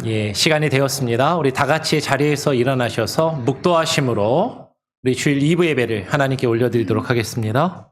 예, 시간이 되었습니다. 우리 다 같이 자리에서 일어나셔서 묵도하심으로 우리 주일 2부 예배를 하나님께 올려드리도록 하겠습니다.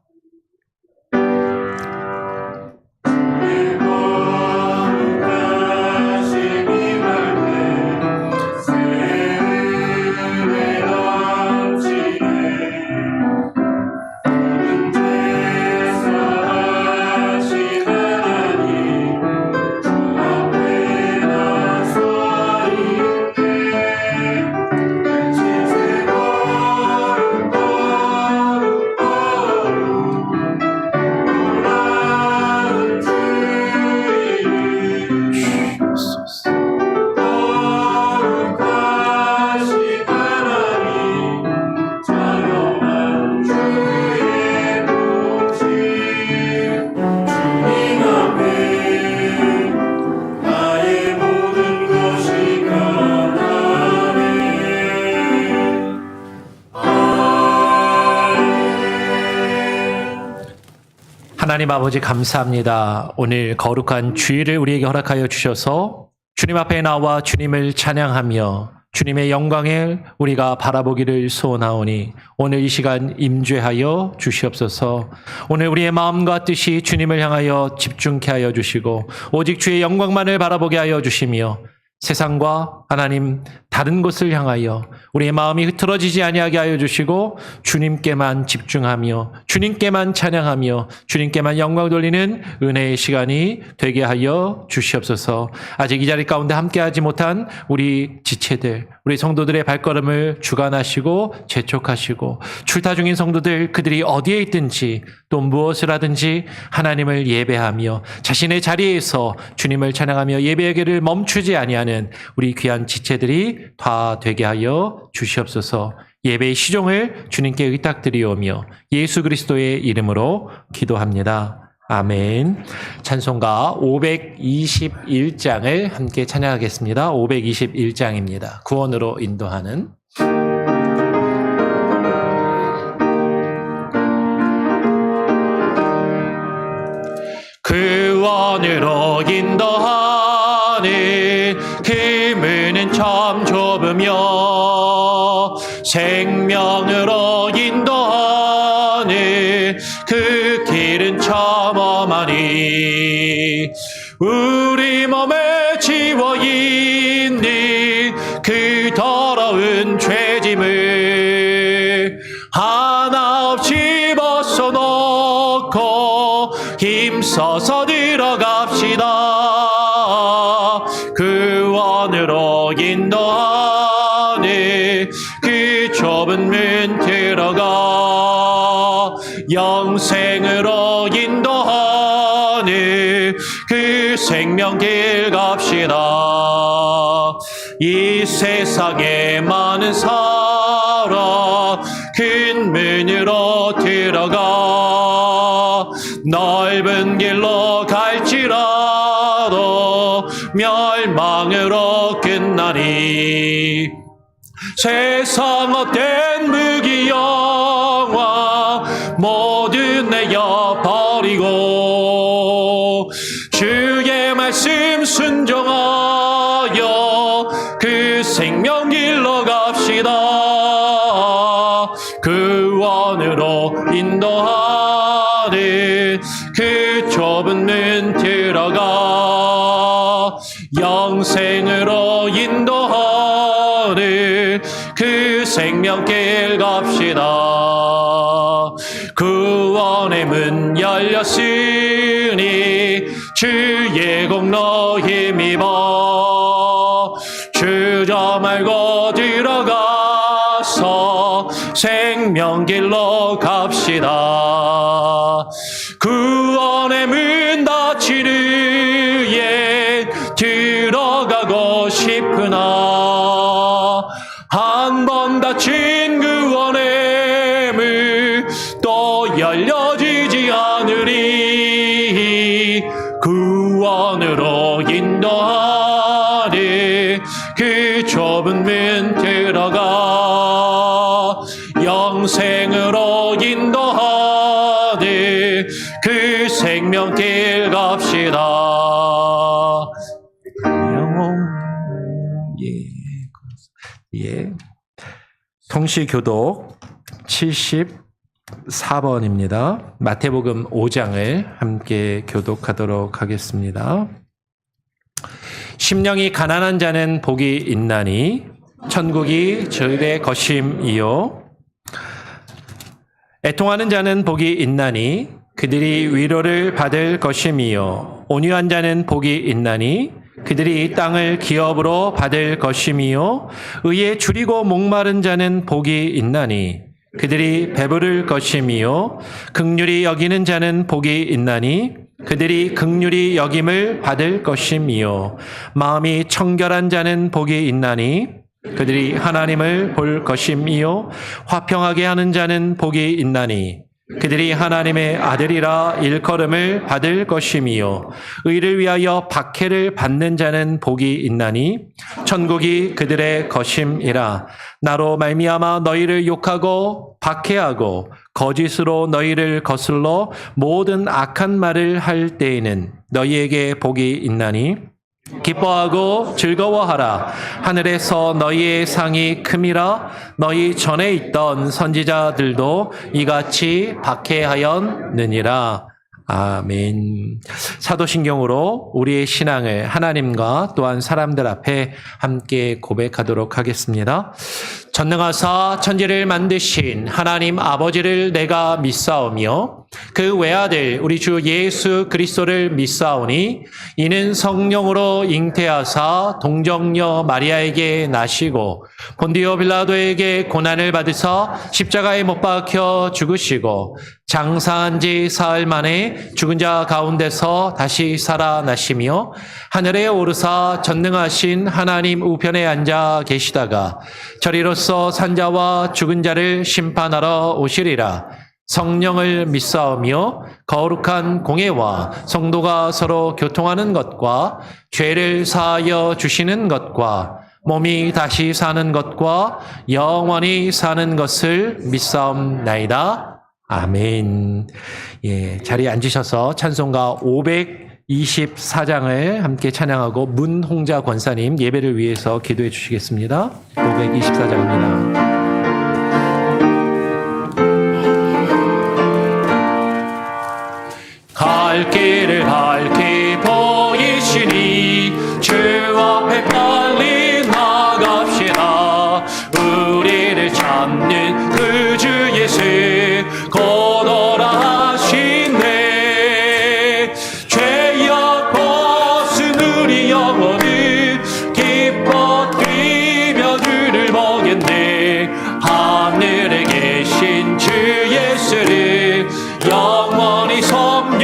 하나님 아버지 감사합니다. 오늘 거룩한 주일을 우리에게 허락하여 주셔서 주님 앞에 나와 주님을 찬양하며 주님의 영광을 우리가 바라보기를 소원하오니 오늘 이 시간 임재하여 주시옵소서. 오늘 우리의 마음과 뜻이 주님을 향하여 집중케 하여 주시고 오직 주의 영광만을 바라보게 하여 주시며 세상과 하나님 다른 곳을 향하여 우리의 마음이 흐트러지지 아니하게 하여 주시고 주님께만 집중하며 주님께만 찬양하며 주님께만 영광 돌리는 은혜의 시간이 되게 하여 주시옵소서. 아직 이 자리 가운데 함께하지 못한 우리 지체들, 우리 성도들의 발걸음을 주관하시고 재촉하시고 출타 중인 성도들 그들이 어디에 있든지 또 무엇을 하든지 하나님을 예배하며 자신의 자리에서 주님을 찬양하며 예배의 길을 멈추지 아니하는 우리 귀한 지체들이 다 되게 하여 주시옵소서. 예배의 시종을 주님께 의탁드리오며 예수 그리스도의 이름으로 기도합니다. 아멘. 찬송가 521장을 함께 찬양하겠습니다. 521장입니다. 구원으로 인도하는 구원으로 인도하는 그 문은 참 좁으며 생명으로 인도하는 그 길은 참 험하니 우리 몸에 지워 있는 그 더러운 죄짐을 하나 없이 벗어놓고 힘써서 들어갑시다. 구원으로 인도하는 그 좁은 문 들어가 영생으로 인도하는 그 생명길 갑시다. 이 세상에 많은 사람 큰 문으로 들어가 넓은 길로 갈지라도 멸망으로 끝나니 세상 헛된 무기영화 모두 내어버리고 주의 말씀 순종하여 그 생명길로 갑시다. 구원으로 인도하는 그 좁은 문 들어가 영생으로 인도하는 그 생명길 갑시다. 구원의 문 열렸으니 주의 공로 힘입어 주저 말고 들어가서 생명길로 갑시다. 구원의 문 닫힌 후에 들어가고 싶으나 한 번 닫힌 구원의 문 또 열려지지 않으리. 구원으로 인도하리. 그 좁은 문 들어가 영생으로 인도하리. 그 생명길 갑시다. 영원 예. 통시교독 74번입니다. 마태복음 5장을 함께 교독하도록 하겠습니다. 심령이 가난한 자는 복이 있나니 천국이 저희의 것임이요. 애통하는 자는 복이 있나니 그들이 위로를 받을 것임이요. 온유한 자는 복이 있나니 그들이 땅을 기업으로 받을 것임이요. 의에 줄이고 목마른 자는 복이 있나니 그들이 배부를 것임이요. 긍휼히 여기는 자는 복이 있나니 그들이 긍휼히 여김을 받을 것임이요. 마음이 청결한 자는 복이 있나니 그들이 하나님을 볼 것임이요. 화평하게 하는 자는 복이 있나니 그들이 하나님의 아들이라 일컬음을 받을 것임이요. 의를 위하여 박해를 받는 자는 복이 있나니 천국이 그들의 것임이라. 나로 말미암아 너희를 욕하고 박해하고 거짓으로 너희를 거슬러 모든 악한 말을 할 때에는 너희에게 복이 있나니 기뻐하고 즐거워하라. 하늘에서 너희의 상이 큼이라. 너희 전에 있던 선지자들도 이같이 박해하였느니라. 아멘. 사도신경으로 우리의 신앙을 하나님과 또한 사람들 앞에 함께 고백하도록 하겠습니다. 전능하사 천지를 만드신 하나님 아버지를 내가 믿사오며 그 외아들 우리 주 예수 그리스도를 믿사오니 이는 성령으로 잉태하사 동정녀 마리아에게 나시고 본디오 빌라도에게 고난을 받으사 십자가에 못 박혀 죽으시고 장사한 지 사흘 만에 죽은 자 가운데서 다시 살아나시며 하늘에 오르사 전능하신 하나님 우편에 앉아 계시다가 저리로서 산자와 죽은 자를 심판하러 오시리라. 성령을 믿사오며 거룩한 공예와 성도가 서로 교통하는 것과 죄를 사하여 주시는 것과 몸이 다시 사는 것과 영원히 사는 것을 믿사옵나이다. 아멘. 예, 자리에 앉으셔서 찬송가 524장을 함께 찬양하고 문홍자 권사님 예배를 위해서 기도해 주시겠습니다. 524장입니다. 갈 길을 밝히 보이시니 주 앞에 빨리 나갑시다. 우리를 찾는 그 주 예수 곧 오라 하시네. 죄악 벗은 우리 영혼을 기뻐 뛰며 주를 보겠네. 하늘에 계신 주 예수를 영원히 섬기리.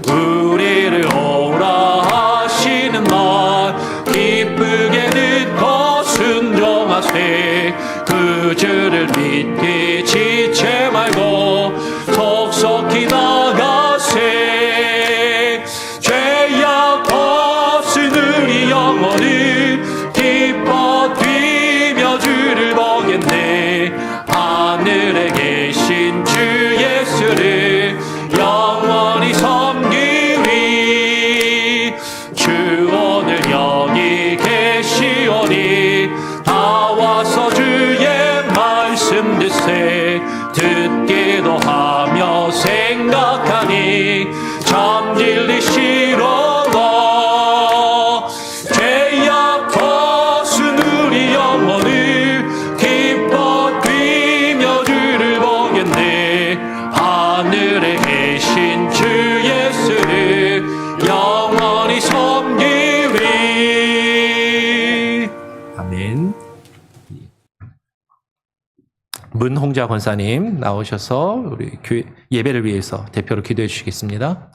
우리를 오라 하시는 말 기쁘게 듣고 순종하세. 그 주를 믿기 지체 말고 속속히 나가세. 죄악 벗은 우리 영혼을 기뻐 뛰며 주를 보겠네. 하늘에 계신 주 예수를 영원히 섬기리. 주 오늘 여기 계시오니 다 와서 주의 말씀 듣세. 듣기도 하며 생각하니 참 진리시로다. 죄악 벗은 우리 영혼을 기뻐 뛰며 주를 보겠네. 하늘에 계신 주 예수를 영원히 섬기리. 아멘. 문홍자 권사님 나오셔서 우리 교회 예배를 위해서 대표로 기도해 주시겠습니다.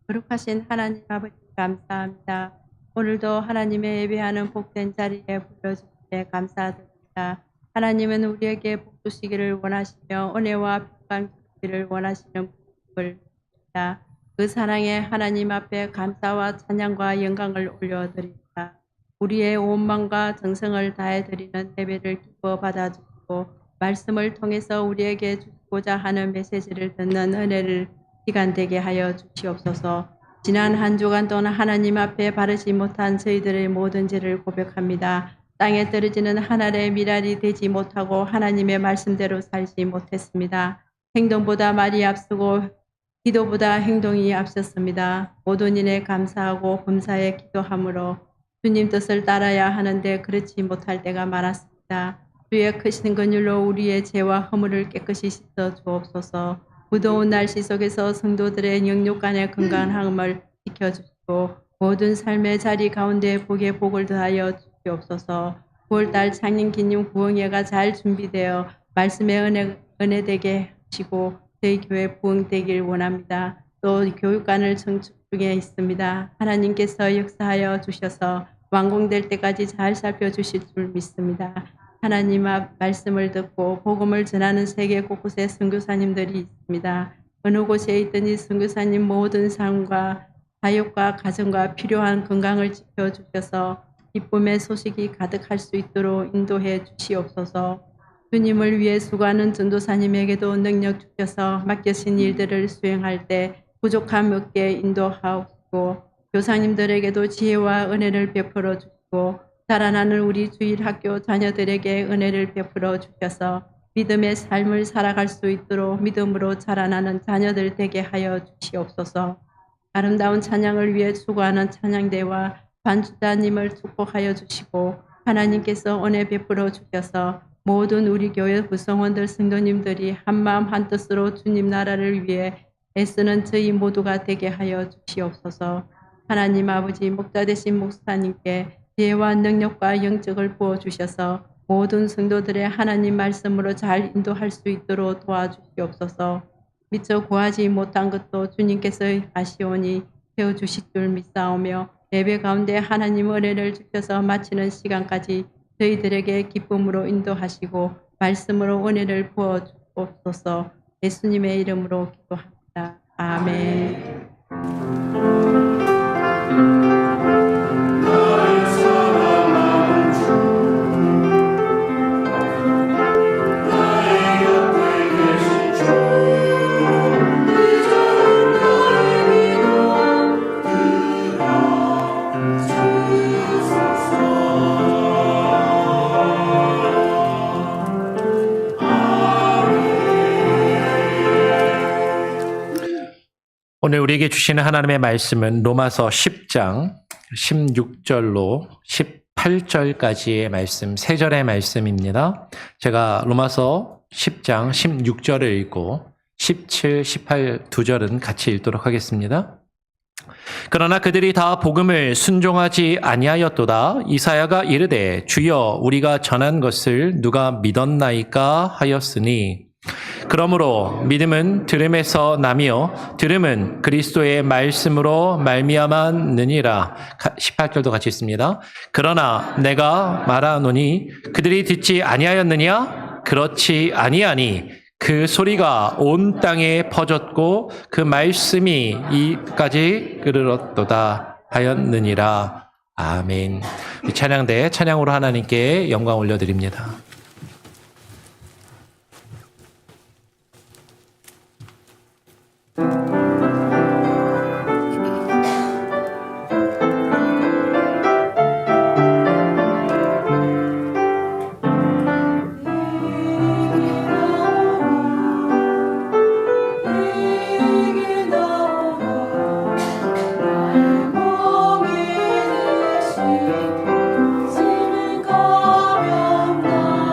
거룩하신 하나님 아버지 감사합니다. 오늘도 하나님의 예배하는 복된 자리에 불러주시에 감사드립니다. 하나님은 우리에게 복 주시기를 원하시며 은혜와 평강 주시기를 원하시는 분입니다. 그 사랑에 하나님 앞에 감사와 찬양과 영광을 올려드립니다. 우리의 온 마음과 정성을 다해 드리는 예배를 기뻐 받아주시고 말씀을 통해서 우리에게 주고자 하는 메시지를 듣는 은혜를 시간 되게 하여 주시옵소서. 지난 한 주간 동안 하나님 앞에 바르지 못한 저희들의 모든 죄를 고백합니다. 땅에 떨어지는 한 알의 미랄이 되지 못하고 하나님의 말씀대로 살지 못했습니다. 행동보다 말이 앞서고 기도보다 행동이 앞섰습니다. 모든 일에 감사하고 범사에 기도함으로 주님 뜻을 따라야 하는데 그렇지 못할 때가 많았습니다. 주의 크신 긍휼로 우리의 죄와 허물을 깨끗이 씻어 주옵소서. 무더운 날씨 속에서 성도들의 영육간의 건강함을 지켜주시고 모든 삶의 자리 가운데 복에 복을 더하여 주시옵소서. 9월달 창립기념 구원예가 잘 준비되어 말씀의 은혜 되게 하시고 저희 교회 부흥되길 원합니다. 또 교육관을 청축 중에 있습니다. 하나님께서 역사하여 주셔서 완공될 때까지 잘 살펴주실 줄 믿습니다. 하나님 앞 말씀을 듣고 복음을 전하는 세계 곳곳에 선교사님들이 있습니다. 어느 곳에 있든지 선교사님 모든 삶과 사역과 가정과 필요한 건강을 지켜주셔서 기쁨의 소식이 가득할 수 있도록 인도해 주시옵소서. 주님을 위해 수고하는 전도사님에게도 능력 주셔서 맡겨진 일들을 수행할 때 부족함 없게 인도하옵고 교사님들에게도 지혜와 은혜를 베풀어 주시고 자라나는 우리 주일학교 자녀들에게 은혜를 베풀어 주셔서 믿음의 삶을 살아갈 수 있도록 믿음으로 자라나는 자녀들 되게 하여 주시옵소서. 아름다운 찬양을 위해 수고하는 찬양대와 반주자님을 축복하여 주시고 하나님께서 은혜 베풀어 주셔서 모든 우리 교회 구성원들 성도님들이 한마음 한뜻으로 주님 나라를 위해 애쓰는 저희 모두가 되게 하여 주시옵소서. 하나님 아버지 목자 되신 목사님께 지혜와 능력과 영적을 부어주셔서 모든 성도들의 하나님 말씀으로 잘 인도할 수 있도록 도와주시옵소서. 미처 구하지 못한 것도 주님께서 하시오니 채워주실 줄 믿사오며 예배 가운데 하나님 은혜를 주셔서 마치는 시간까지 저희들에게 기쁨으로 인도하시고 말씀으로 은혜를 부어주옵소서. 예수님의 이름으로 기도합니다. 아멘. 오늘 우리에게 주시는 하나님의 말씀은 로마서 10장 16절로 18절까지의 말씀, 3절의 말씀입니다. 제가 로마서 10장 16절을 읽고 17, 18 두 절은 같이 읽도록 하겠습니다. 그러나 그들이 다 복음을 순종하지 아니하였도다. 이사야가 이르되 주여 우리가 전한 것을 누가 믿었나이까 하였으니 그러므로 믿음은 들음에서 나며 들음은 그리스도의 말씀으로 말미암았느니라. 18절도 같이 있습니다. 그러나 내가 말하노니 그들이 듣지 아니하였느냐? 그렇지 아니하니 그 소리가 온 땅에 퍼졌고 그 말씀이 이까지 이르렀도다 하였느니라. 아멘. 이 찬양대 찬양으로 하나님께 영광 올려드립니다. 지는 가면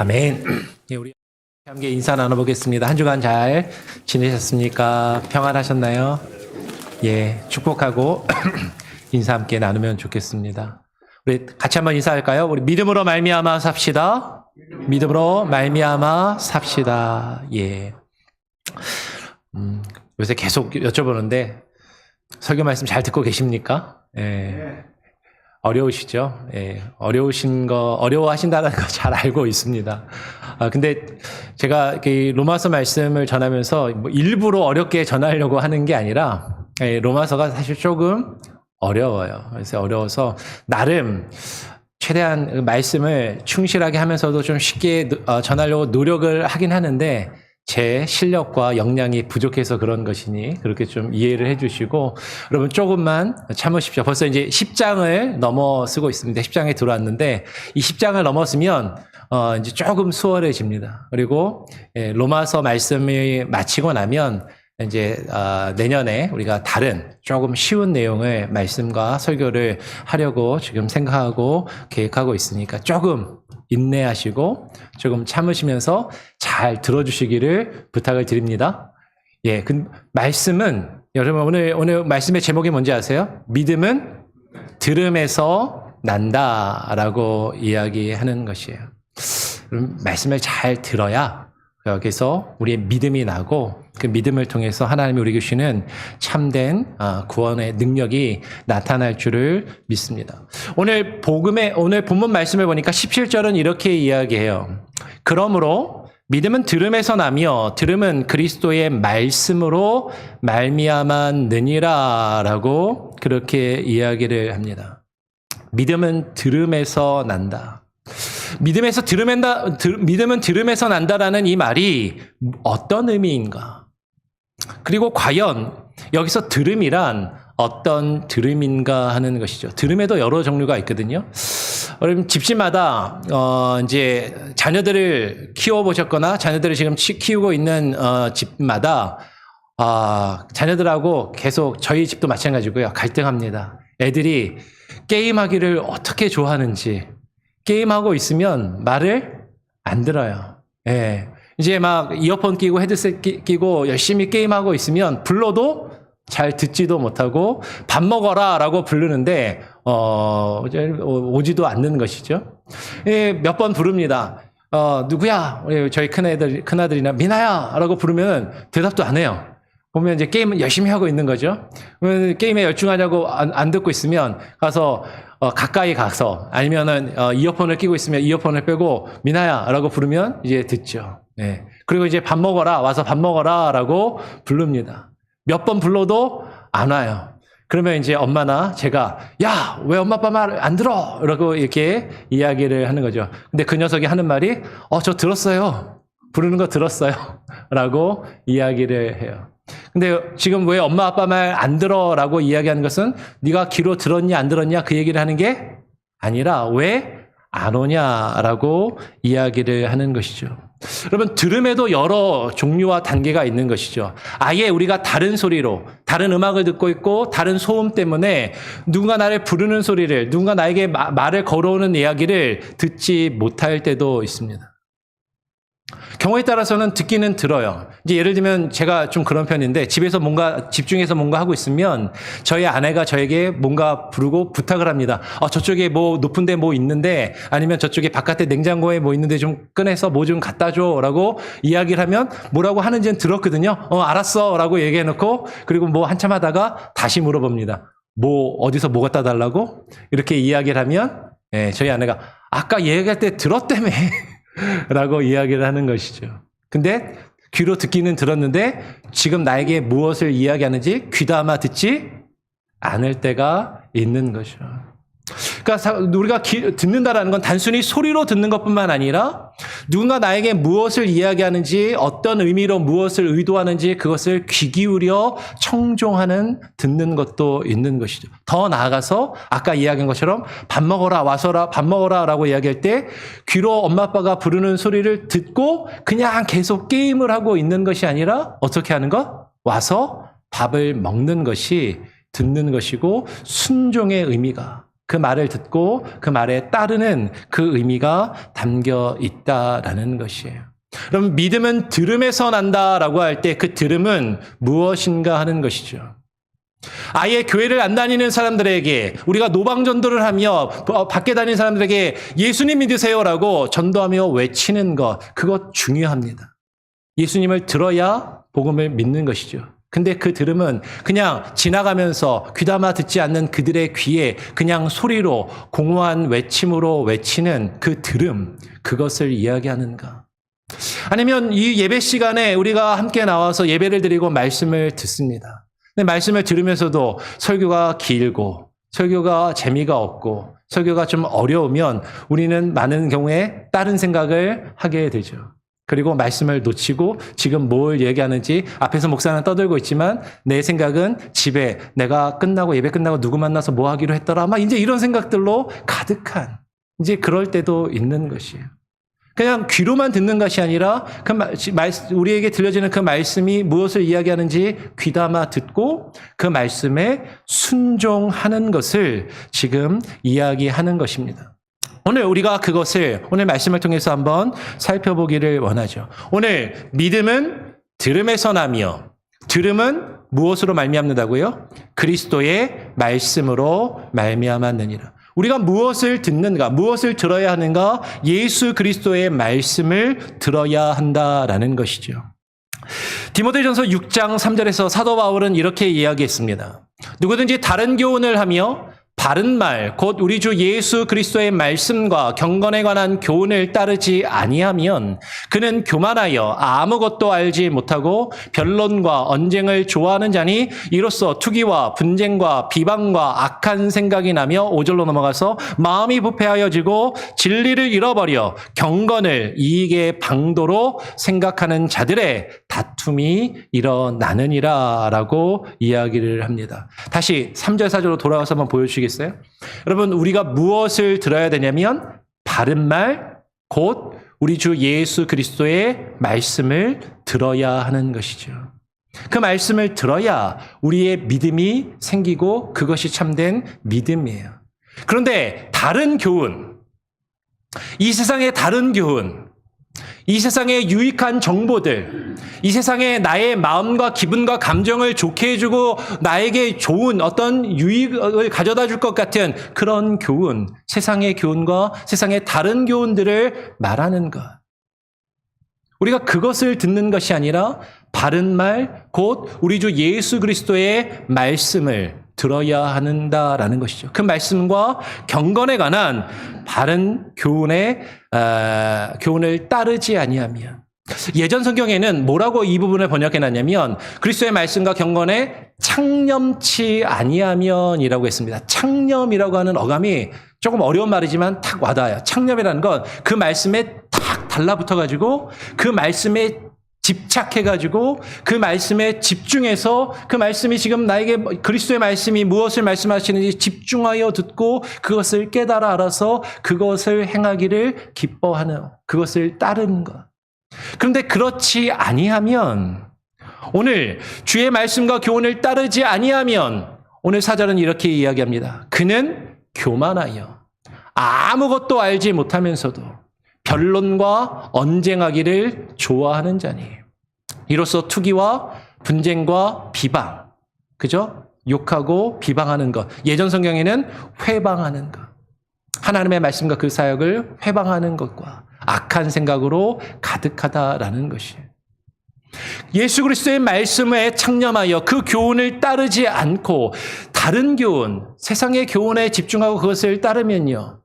아멘. 예, 우리 함께 인사 나눠보겠습니다. 한 주간 잘 지내셨습니까? 평안하셨나요? 예, 축복하고 인사 함께 나누면 좋겠습니다. 우리 같이 한번 인사할까요? 우리 믿음으로 말미암아 삽시다. 믿음으로 말미암아 삽시다. 예. 요새 계속 여쭤보는데 설교 말씀 잘 듣고 계십니까? 예. 어려우시죠? 예. 어려워하신다는 거 잘 알고 있습니다. 근데 제가 로마서 말씀을 전하면서 뭐 일부러 어렵게 전하려고 하는 게 아니라, 예, 로마서가 사실 조금 어려워요. 그래서 어려워서 나름 최대한 말씀을 충실하게 하면서도 좀 쉽게 전하려고 노력을 하긴 하는데 제 실력과 역량이 부족해서 그런 것이니 그렇게 좀 이해를 해주시고 여러분 조금만 참으십시오. 벌써 이제 10장을 넘어서고 있습니다. 10장에 들어왔는데 이 10장을 넘었으면 이제 조금 수월해집니다. 그리고 로마서 말씀이 마치고 나면 이제 내년에 우리가 다른 조금 쉬운 내용의 말씀과 설교를 하려고 지금 생각하고 계획하고 있으니까 조금 인내하시고 조금 참으시면서 잘 들어주시기를 부탁을 드립니다. 예, 그 말씀은 여러분 오늘 말씀의 제목이 뭔지 아세요? 믿음은 들음에서 난다라고 이야기하는 것이에요. 말씀을 잘 들어야 여기서 우리의 믿음이 나고 그 믿음을 통해서 하나님이 우리에게 주시는 참된 구원의 능력이 나타날 줄을 믿습니다. 오늘 본문 말씀을 보니까 17절은 이렇게 이야기해요. 그러므로 믿음은 들음에서 나며 들음은 그리스도의 말씀으로 말미암았느니라라고 그렇게 이야기를 합니다. 믿음은 들음에서 난다. 믿음은 들음에서 난다라는 이 말이 어떤 의미인가? 그리고 과연 여기서 들음이란 어떤 들음인가 하는 것이죠. 들음에도 여러 종류가 있거든요. 여러분 집집마다 이제 자녀들을 키워보셨거나 자녀들을 지금 키우고 있는 집마다 자녀들하고 계속 저희 집도 마찬가지고요. 갈등합니다. 애들이 게임하기를 어떻게 좋아하는지. 게임하고 있으면 말을 안 들어요. 예. 이제 막 이어폰 끼고 헤드셋 끼고 열심히 게임하고 있으면 불러도 잘 듣지도 못하고 밥 먹어라 라고 부르는데 오지도 않는 것이죠. 예, 몇 번 부릅니다. 누구야? 저희 큰아들이나 미나야 라고 부르면 대답도 안 해요. 보면 이제 게임은 열심히 하고 있는 거죠. 게임에 열중하냐고 안 듣고 있으면 가서 가까이 가서 아니면은 이어폰을 끼고 있으면 이어폰을 빼고 미나야 라고 부르면 이제 듣죠. 네. 그리고 이제 밥 먹어라 와서 밥 먹어라 라고 부릅니다. 몇 번 불러도 안 와요. 그러면 이제 엄마나 제가 야, 왜 엄마 아빠 말 안 들어? 라고 이렇게 이야기를 하는 거죠. 근데 그 녀석이 하는 말이 저 들었어요. 부르는 거 들었어요. 라고 이야기를 해요. 근데 지금 왜 엄마 아빠 말 안 들어라고 이야기하는 것은 네가 귀로 들었냐 안 들었냐 그 얘기를 하는 게 아니라 왜 안 오냐라고 이야기를 하는 것이죠. 여러분 들음에도 여러 종류와 단계가 있는 것이죠. 아예 우리가 다른 소리로 다른 음악을 듣고 있고 다른 소음 때문에 누군가 나를 부르는 소리를 누군가 나에게 말을 걸어오는 이야기를 듣지 못할 때도 있습니다. 경우에 따라서는 듣기는 들어요. 이제 예를 들면 제가 좀 그런 편인데 집에서 뭔가 집중해서 뭔가 하고 있으면 저희 아내가 저에게 뭔가 부르고 부탁을 합니다. 저쪽에 뭐 높은 데 뭐 있는데 아니면 저쪽에 바깥에 냉장고에 뭐 있는데 좀 꺼내서 뭐 좀 갖다 줘라고 이야기를 하면 뭐라고 하는지는 들었거든요. 알았어 라고 얘기해 놓고 그리고 뭐 한참 하다가 다시 물어봅니다. 뭐 어디서 뭐 갖다 달라고? 이렇게 이야기를 하면 저희 아내가 아까 얘기할 때 들었다며 라고 이야기를 하는 것이죠. 근데 귀로 듣기는 들었는데 지금 나에게 무엇을 이야기하는지 귀담아 듣지 않을 때가 있는 거죠. 그러니까 우리가 듣는다라는 건 단순히 소리로 듣는 것뿐만 아니라 누군가 나에게 무엇을 이야기하는지 어떤 의미로 무엇을 의도하는지 그것을 귀 기울여 청종하는 듣는 것도 있는 것이죠. 더 나아가서 아까 이야기한 것처럼 밥 먹어라 와서라 밥 먹어라 라고 이야기할 때 귀로 엄마 아빠가 부르는 소리를 듣고 그냥 계속 게임을 하고 있는 것이 아니라 어떻게 하는 것? 와서 밥을 먹는 것이 듣는 것이고 순종의 의미가 그 말을 듣고 그 말에 따르는 그 의미가 담겨 있다라는 것이에요. 그럼 믿음은 들음에서 난다라고 할 때 그 들음은 무엇인가 하는 것이죠. 아예 교회를 안 다니는 사람들에게 우리가 노방전도를 하며 밖에 다니는 사람들에게 예수님 믿으세요라고 전도하며 외치는 것, 그것 중요합니다. 예수님을 들어야 복음을 믿는 것이죠. 근데 그 들음은 그냥 지나가면서 귀담아 듣지 않는 그들의 귀에 그냥 소리로 공허한 외침으로 외치는 그 들음, 그것을 이야기하는가? 아니면 이 예배 시간에 우리가 함께 나와서 예배를 드리고 말씀을 듣습니다. 근데 말씀을 들으면서도 설교가 길고 설교가 재미가 없고 설교가 좀 어려우면 우리는 많은 경우에 다른 생각을 하게 되죠. 그리고 말씀을 놓치고 지금 뭘 얘기하는지 앞에서 목사는 떠들고 있지만 내 생각은 집에 내가 끝나고 예배 끝나고 누구 만나서 뭐 하기로 했더라. 막 이제 이런 생각들로 가득한 이제 그럴 때도 있는 것이에요. 그냥 귀로만 듣는 것이 아니라 우리에게 들려지는 그 말씀이 무엇을 이야기하는지 귀담아 듣고 그 말씀에 순종하는 것을 지금 이야기하는 것입니다. 오늘 우리가 그것을 오늘 말씀을 통해서 한번 살펴보기를 원하죠. 오늘 믿음은 들음에서 나며 들음은 무엇으로 말미암는다고요? 그리스도의 말씀으로 말미암았느니라. 우리가 무엇을 듣는가, 무엇을 들어야 하는가? 예수 그리스도의 말씀을 들어야 한다라는 것이죠. 디모데전서 6장 3절에서 사도 바울은 이렇게 이야기했습니다. 누구든지 다른 교훈을 하며 바른 말, 곧 우리 주 예수 그리스도의 말씀과 경건에 관한 교훈을 따르지 아니하면 그는 교만하여 아무것도 알지 못하고 변론과 언쟁을 좋아하는 자니 이로써 투기와 분쟁과 비방과 악한 생각이 나며 5절로 넘어가서 마음이 부패하여지고 진리를 잃어버려 경건을 이익의 방도로 생각하는 자들의 다툼이 일어나느니라 라고 이야기를 합니다. 다시 3절 4절로 돌아가서 한번 보여주시겠어요? 여러분, 우리가 무엇을 들어야 되냐면 바른 말, 곧 우리 주 예수 그리스도의 말씀을 들어야 하는 것이죠. 그 말씀을 들어야 우리의 믿음이 생기고 그것이 참된 믿음이에요. 그런데 다른 교훈, 이 세상의 다른 교훈, 이 세상의 유익한 정보들, 이 세상에 나의 마음과 기분과 감정을 좋게 해주고 나에게 좋은 어떤 유익을 가져다 줄 것 같은 그런 교훈, 세상의 교훈과 세상의 다른 교훈들을 말하는 것. 우리가 그것을 듣는 것이 아니라 바른 말, 곧 우리 주 예수 그리스도의 말씀을 들어야 한다라는 것이죠. 그 말씀과 경건에 관한 바른 교훈을 따르지 아니하면, 예전 성경에는 뭐라고 이 부분을 번역해놨냐면 그리스도의 말씀과 경건에 창념치 아니하면이라고 했습니다. 창념이라고 하는 어감이 조금 어려운 말이지만 탁 와닿아요. 창념이라는 건 그 말씀에 탁 달라붙어가지고 그 말씀에 집착해가지고 그 말씀에 집중해서 그 말씀이 지금 나에게 그리스도의 말씀이 무엇을 말씀하시는지 집중하여 듣고 그것을 깨달아 알아서 그것을 행하기를 기뻐하는, 그것을 따르는 것. 그런데 그렇지 아니하면, 오늘 주의 말씀과 교훈을 따르지 아니하면 오늘 사절은 이렇게 이야기합니다. 그는 교만하여 아무것도 알지 못하면서도 변론과 언쟁하기를 좋아하는 자니 이로써 투기와 분쟁과 비방, 그죠? 욕하고 비방하는 것. 예전 성경에는 회방하는 것. 하나님의 말씀과 그 사역을 회방하는 것과 악한 생각으로 가득하다라는 것이에요. 예수 그리스도의 말씀에 창념하여 그 교훈을 따르지 않고 다른 교훈, 세상의 교훈에 집중하고 그것을 따르면요,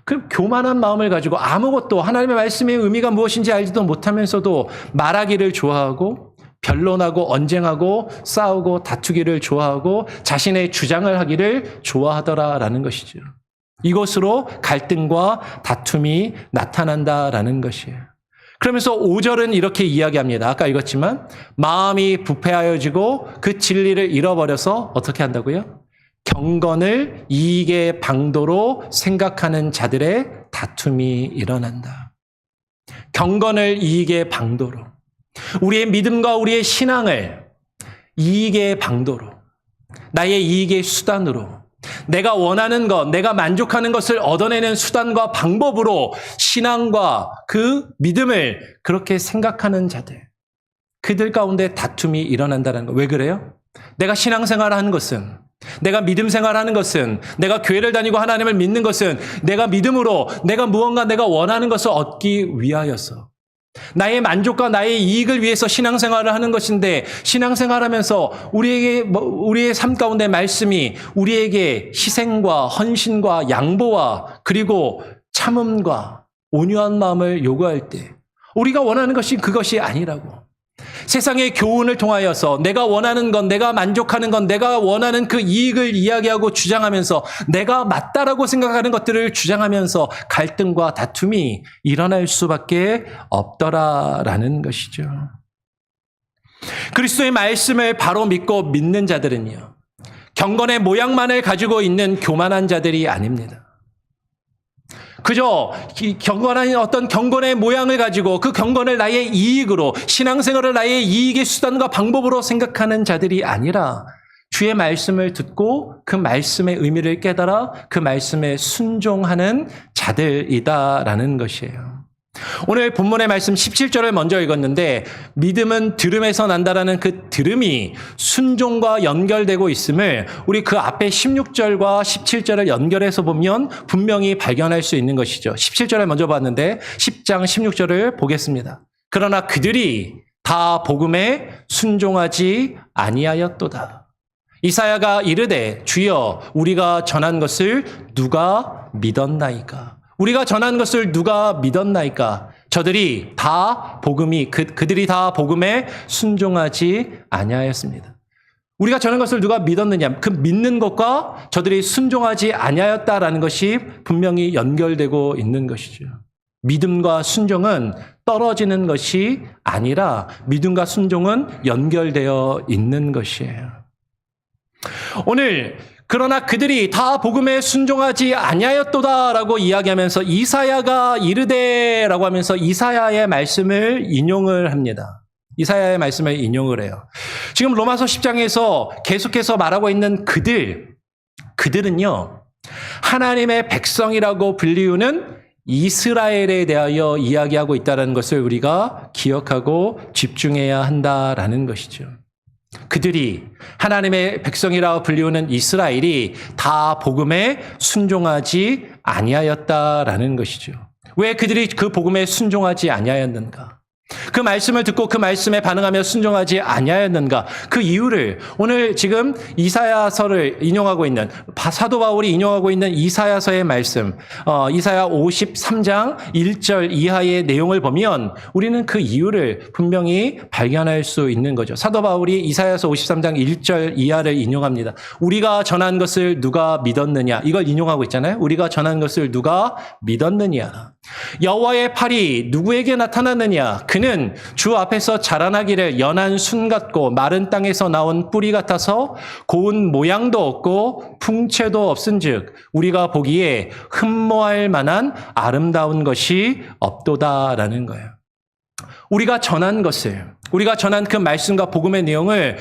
그 교만한 마음을 가지고 아무것도 하나님의 말씀의 의미가 무엇인지 알지도 못하면서도 말하기를 좋아하고 변론하고 언쟁하고 싸우고 다투기를 좋아하고 자신의 주장을 하기를 좋아하더라라는 것이죠. 이것으로 갈등과 다툼이 나타난다라는 것이에요. 그러면서 5절은 이렇게 이야기합니다. 아까 읽었지만 마음이 부패하여지고 그 진리를 잃어버려서 어떻게 한다고요? 경건을 이익의 방도로 생각하는 자들의 다툼이 일어난다. 경건을 이익의 방도로, 우리의 믿음과 우리의 신앙을 이익의 방도로, 나의 이익의 수단으로, 내가 원하는 것, 내가 만족하는 것을 얻어내는 수단과 방법으로 신앙과 그 믿음을 그렇게 생각하는 자들, 그들 가운데 다툼이 일어난다는 거. 왜 그래요? 내가 신앙생활을 하는 것은, 내가 믿음 생활하는 것은, 내가 교회를 다니고 하나님을 믿는 것은 내가 믿음으로 내가 무언가 내가 원하는 것을 얻기 위하여서, 나의 만족과 나의 이익을 위해서 신앙생활을 하는 것인데, 신앙생활하면서 우리의 삶 가운데 말씀이 우리에게 희생과 헌신과 양보와 그리고 참음과 온유한 마음을 요구할 때 우리가 원하는 것이 그것이 아니라고, 세상의 교훈을 통하여서 내가 원하는 건, 내가 만족하는 건, 내가 원하는 그 이익을 이야기하고 주장하면서 내가 맞다라고 생각하는 것들을 주장하면서 갈등과 다툼이 일어날 수밖에 없더라라는 것이죠. 그리스도의 말씀을 바로 믿고 믿는 자들은요, 경건의 모양만을 가지고 있는 교만한 자들이 아닙니다. 그저 경건한 어떤 경건의 모양을 가지고 그 경건을 나의 이익으로, 신앙생활을 나의 이익의 수단과 방법으로 생각하는 자들이 아니라 주의 말씀을 듣고 그 말씀의 의미를 깨달아 그 말씀에 순종하는 자들이다라는 것이에요. 오늘 본문의 말씀 17절을 먼저 읽었는데, 믿음은 들음에서 난다라는 그 들음이 순종과 연결되고 있음을 우리 그 앞에 16절과 17절을 연결해서 보면 분명히 발견할 수 있는 것이죠. 17절을 먼저 봤는데 10장 16절을 보겠습니다. 그러나 그들이 다 복음에 순종하지 아니하였도다. 이사야가 이르되 주여 우리가 전한 것을 누가 믿었나이까? 우리가 전한 것을 누가 믿었나이까? 저들이 다 그들이 다 복음에 순종하지 아니하였습니다. 우리가 전한 것을 누가 믿었느냐? 그 믿는 것과 저들이 순종하지 아니하였다라는 것이 분명히 연결되고 있는 것이죠. 믿음과 순종은 떨어지는 것이 아니라 믿음과 순종은 연결되어 있는 것이에요. 오늘 그러나 그들이 다 복음에 순종하지 아니하였도다라고 이야기하면서 이사야가 이르되라고 하면서 이사야의 말씀을 인용을 합니다. 이사야의 말씀을 인용을 해요. 지금 로마서 10장에서 계속해서 말하고 있는 그들은요, 하나님의 백성이라고 불리우는 이스라엘에 대하여 이야기하고 있다는 것을 우리가 기억하고 집중해야 한다라는 것이죠. 그들이 하나님의 백성이라고 불리우는 이스라엘이 다 복음에 순종하지 아니하였다라는 것이죠. 왜 그들이 그 복음에 순종하지 아니하였는가? 그 말씀을 듣고 그 말씀에 반응하며 순종하지 아니하였는가? 그 이유를 오늘 지금 이사야서를 인용하고 있는 사도 바울이 인용하고 있는 이사야서의 말씀, 이사야 53장 1절 이하의 내용을 보면 우리는 그 이유를 분명히 발견할 수 있는 거죠. 사도 바울이 이사야서 53장 1절 이하를 인용합니다. 우리가 전한 것을 누가 믿었느냐? 이걸 인용하고 있잖아요. 우리가 전한 것을 누가 믿었느냐? 여호와의 팔이 누구에게 나타났느냐? 그는 주 앞에서 자라나기를 연한 순 같고 마른 땅에서 나온 뿌리 같아서 고운 모양도 없고 풍채도 없은즉 우리가 보기에 흠모할 만한 아름다운 것이 없도다라는 거예요. 우리가 전한 그 말씀과 복음의 내용을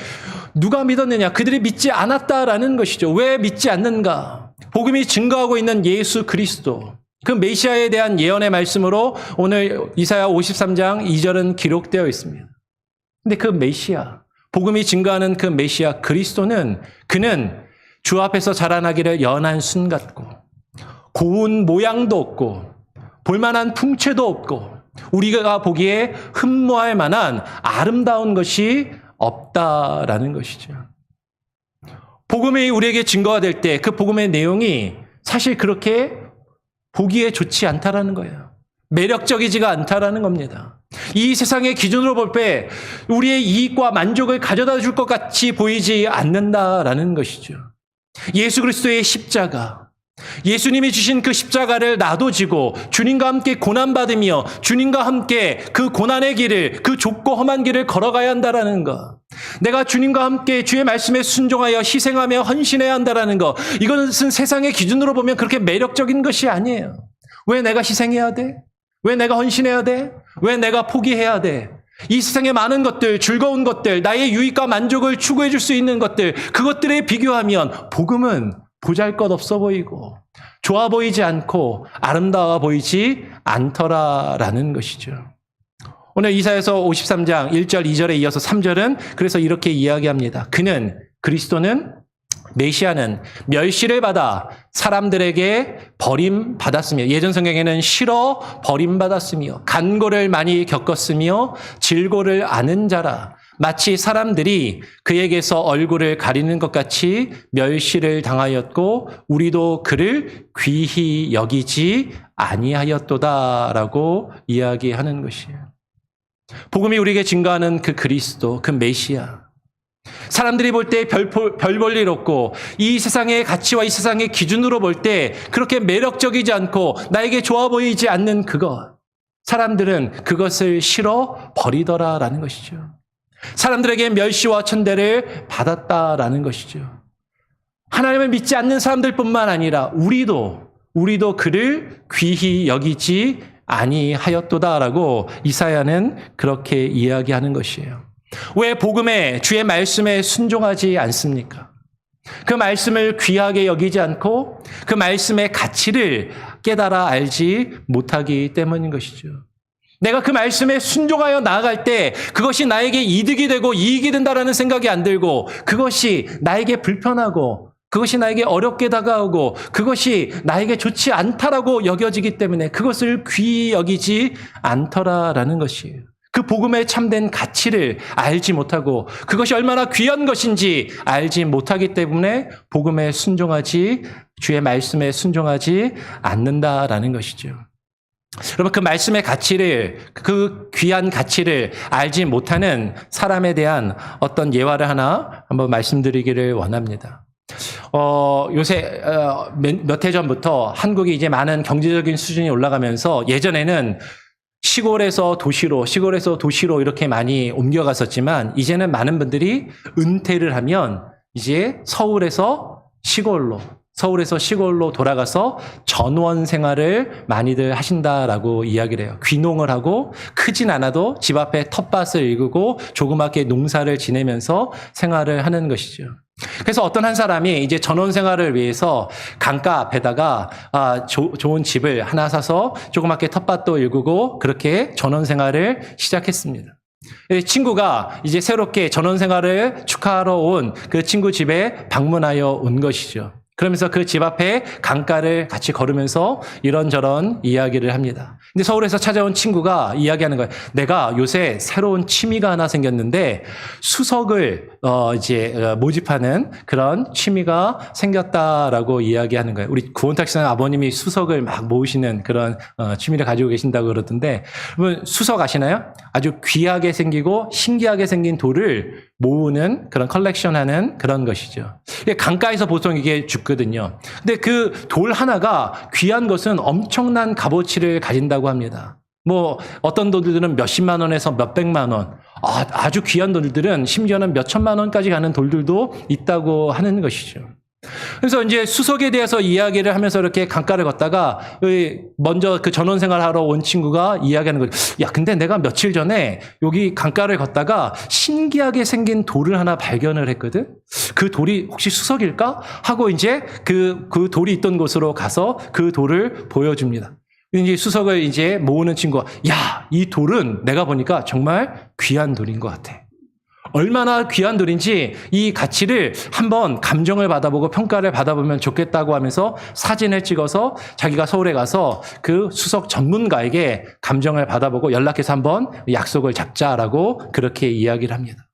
누가 믿었느냐? 그들이 믿지 않았다라는 것이죠. 왜 믿지 않는가? 복음이 증거하고 있는 예수 그리스도, 그 메시아에 대한 예언의 말씀으로 오늘 이사야 53장 2절은 기록되어 있습니다. 근데 그 메시아, 복음이 증거하는 그 메시아 그리스도는 그는 주 앞에서 자라나기를 연한 순 같고 고운 모양도 없고 볼만한 풍채도 없고 우리가 보기에 흠모할 만한 아름다운 것이 없다라는 것이죠. 복음이 우리에게 증거가 될 때 그 복음의 내용이 사실 그렇게 보기에 좋지 않다라는 거예요. 매력적이지가 않다라는 겁니다. 이 세상의 기준으로 볼 때 우리의 이익과 만족을 가져다 줄 것 같이 보이지 않는다라는 것이죠. 예수 그리스도의 십자가, 예수님이 주신 그 십자가를 나도 지고 주님과 함께 고난받으며 주님과 함께 그 고난의 길을, 그 좁고 험한 길을 걸어가야 한다라는 것. 내가 주님과 함께 주의 말씀에 순종하여 희생하며 헌신해야 한다라는 것. 이것은 세상의 기준으로 보면 그렇게 매력적인 것이 아니에요. 왜 내가 희생해야 돼? 왜 내가 헌신해야 돼? 왜 내가 포기해야 돼? 이 세상의 많은 것들, 즐거운 것들, 나의 유익과 만족을 추구해 줄 수 있는 것들, 그것들에 비교하면 복음은 보잘것없어 보이고 좋아 보이지 않고 아름다워 보이지 않더라라는 것이죠. 오늘 이사야서 53장 1절 2절에 이어서 3절은 그래서 이렇게 이야기합니다. 그리스도는 메시아는 멸시를 받아 사람들에게 버림받았으며 예전 성경에는 싫어 버림받았으며 간고를 많이 겪었으며 질고를 아는 자라 마치 사람들이 그에게서 얼굴을 가리는 것 같이 멸시를 당하였고 우리도 그를 귀히 여기지 아니하였도다라고 이야기하는 것이에요. 복음이 우리에게 증거하는 그 그리스도, 그 메시아. 사람들이 볼 때 별 볼 일 없고 이 세상의 가치와 이 세상의 기준으로 볼 때 그렇게 매력적이지 않고 나에게 좋아 보이지 않는 그것. 사람들은 그것을 싫어 버리더라라는 것이죠. 사람들에게 멸시와 천대를 받았다라는 것이죠. 하나님을 믿지 않는 사람들뿐만 아니라 우리도 그를 귀히 여기지 아니하였도다라고 이사야는 그렇게 이야기하는 것이에요. 왜 복음에 주의 말씀에 순종하지 않습니까? 그 말씀을 귀하게 여기지 않고 그 말씀의 가치를 깨달아 알지 못하기 때문인 것이죠. 내가 그 말씀에 순종하여 나아갈 때 그것이 나에게 이득이 되고 이익이 된다라는 생각이 안 들고 그것이 나에게 불편하고 그것이 나에게 어렵게 다가오고 그것이 나에게 좋지 않다라고 여겨지기 때문에 그것을 귀히 여기지 않더라라는 것이에요. 그 복음의 참된 가치를 알지 못하고 그것이 얼마나 귀한 것인지 알지 못하기 때문에 복음에 순종하지 주의 말씀에 순종하지 않는다라는 것이죠. 여러분 그 말씀의 가치를 그 귀한 가치를 알지 못하는 사람에 대한 어떤 예화를 하나 한번 말씀드리기를 원합니다. 요새 몇 해 전부터 한국이 이제 많은 경제적인 수준이 올라가면서 예전에는 시골에서 도시로 이렇게 많이 옮겨갔었지만 이제는 많은 분들이 은퇴를 하면 이제 서울에서 시골로 돌아가서 전원 생활을 많이들 하신다라고 이야기를 해요. 귀농을 하고 크진 않아도 집 앞에 텃밭을 일구고 조그맣게 농사를 지내면서 생활을 하는 것이죠. 그래서 어떤 한 사람이 이제 전원 생활을 위해서 강가 앞에다가 좋은 집을 하나 사서 조그맣게 텃밭도 일구고 그렇게 전원 생활을 시작했습니다. 친구가 이제 새롭게 전원 생활을 축하하러 온 그 친구 집에 방문하여 온 것이죠. 그러면서 그 집 앞에 강가를 같이 걸으면서 이런저런 이야기를 합니다. 근데 서울에서 찾아온 친구가 이야기하는 거예요. 내가 요새 새로운 취미가 하나 생겼는데 수석을 이제 모집하는 그런 취미가 생겼다라고 이야기하는 거예요. 우리 구원탁신 아버님이 수석을 막 모으시는 그런 취미를 가지고 계신다고 그러던데 여러분 수석 아시나요? 아주 귀하게 생기고 신기하게 생긴 돌을 모으는 그런 컬렉션하는 그런 것이죠. 강가에서 보통 이게 죽거든요. 근데 그 돌 하나가 귀한 것은 엄청난 값어치를 가진다고 합니다. 뭐 어떤 돌들은 몇십만 원에서 몇백만 원, 아주 귀한 돌들은 심지어는 몇천만 원까지 가는 돌들도 있다고 하는 것이죠. 그래서 이제 수석에 대해서 이야기를 하면서 이렇게 강가를 걷다가 먼저 그 전원 생활하러 온 친구가 이야기하는 거죠. 야, 근데 내가 며칠 전에 여기 강가를 걷다가 신기하게 생긴 돌을 하나 발견을 했거든. 그 돌이 혹시 수석일까? 하고 이제 그 돌이 있던 곳으로 가서 그 돌을 보여줍니다. 이제 수석을 이제 모으는 친구가 야, 이 돌은 내가 보니까 정말 귀한 돌인 것 같아. 얼마나 귀한 돌인지 이 가치를 한번 감정을 받아보고 평가를 받아보면 좋겠다고 하면서 사진을 찍어서 자기가 서울에 가서 그 수석 전문가에게 감정을 받아보고 연락해서 한번 약속을 잡자라고 그렇게 이야기를 합니다.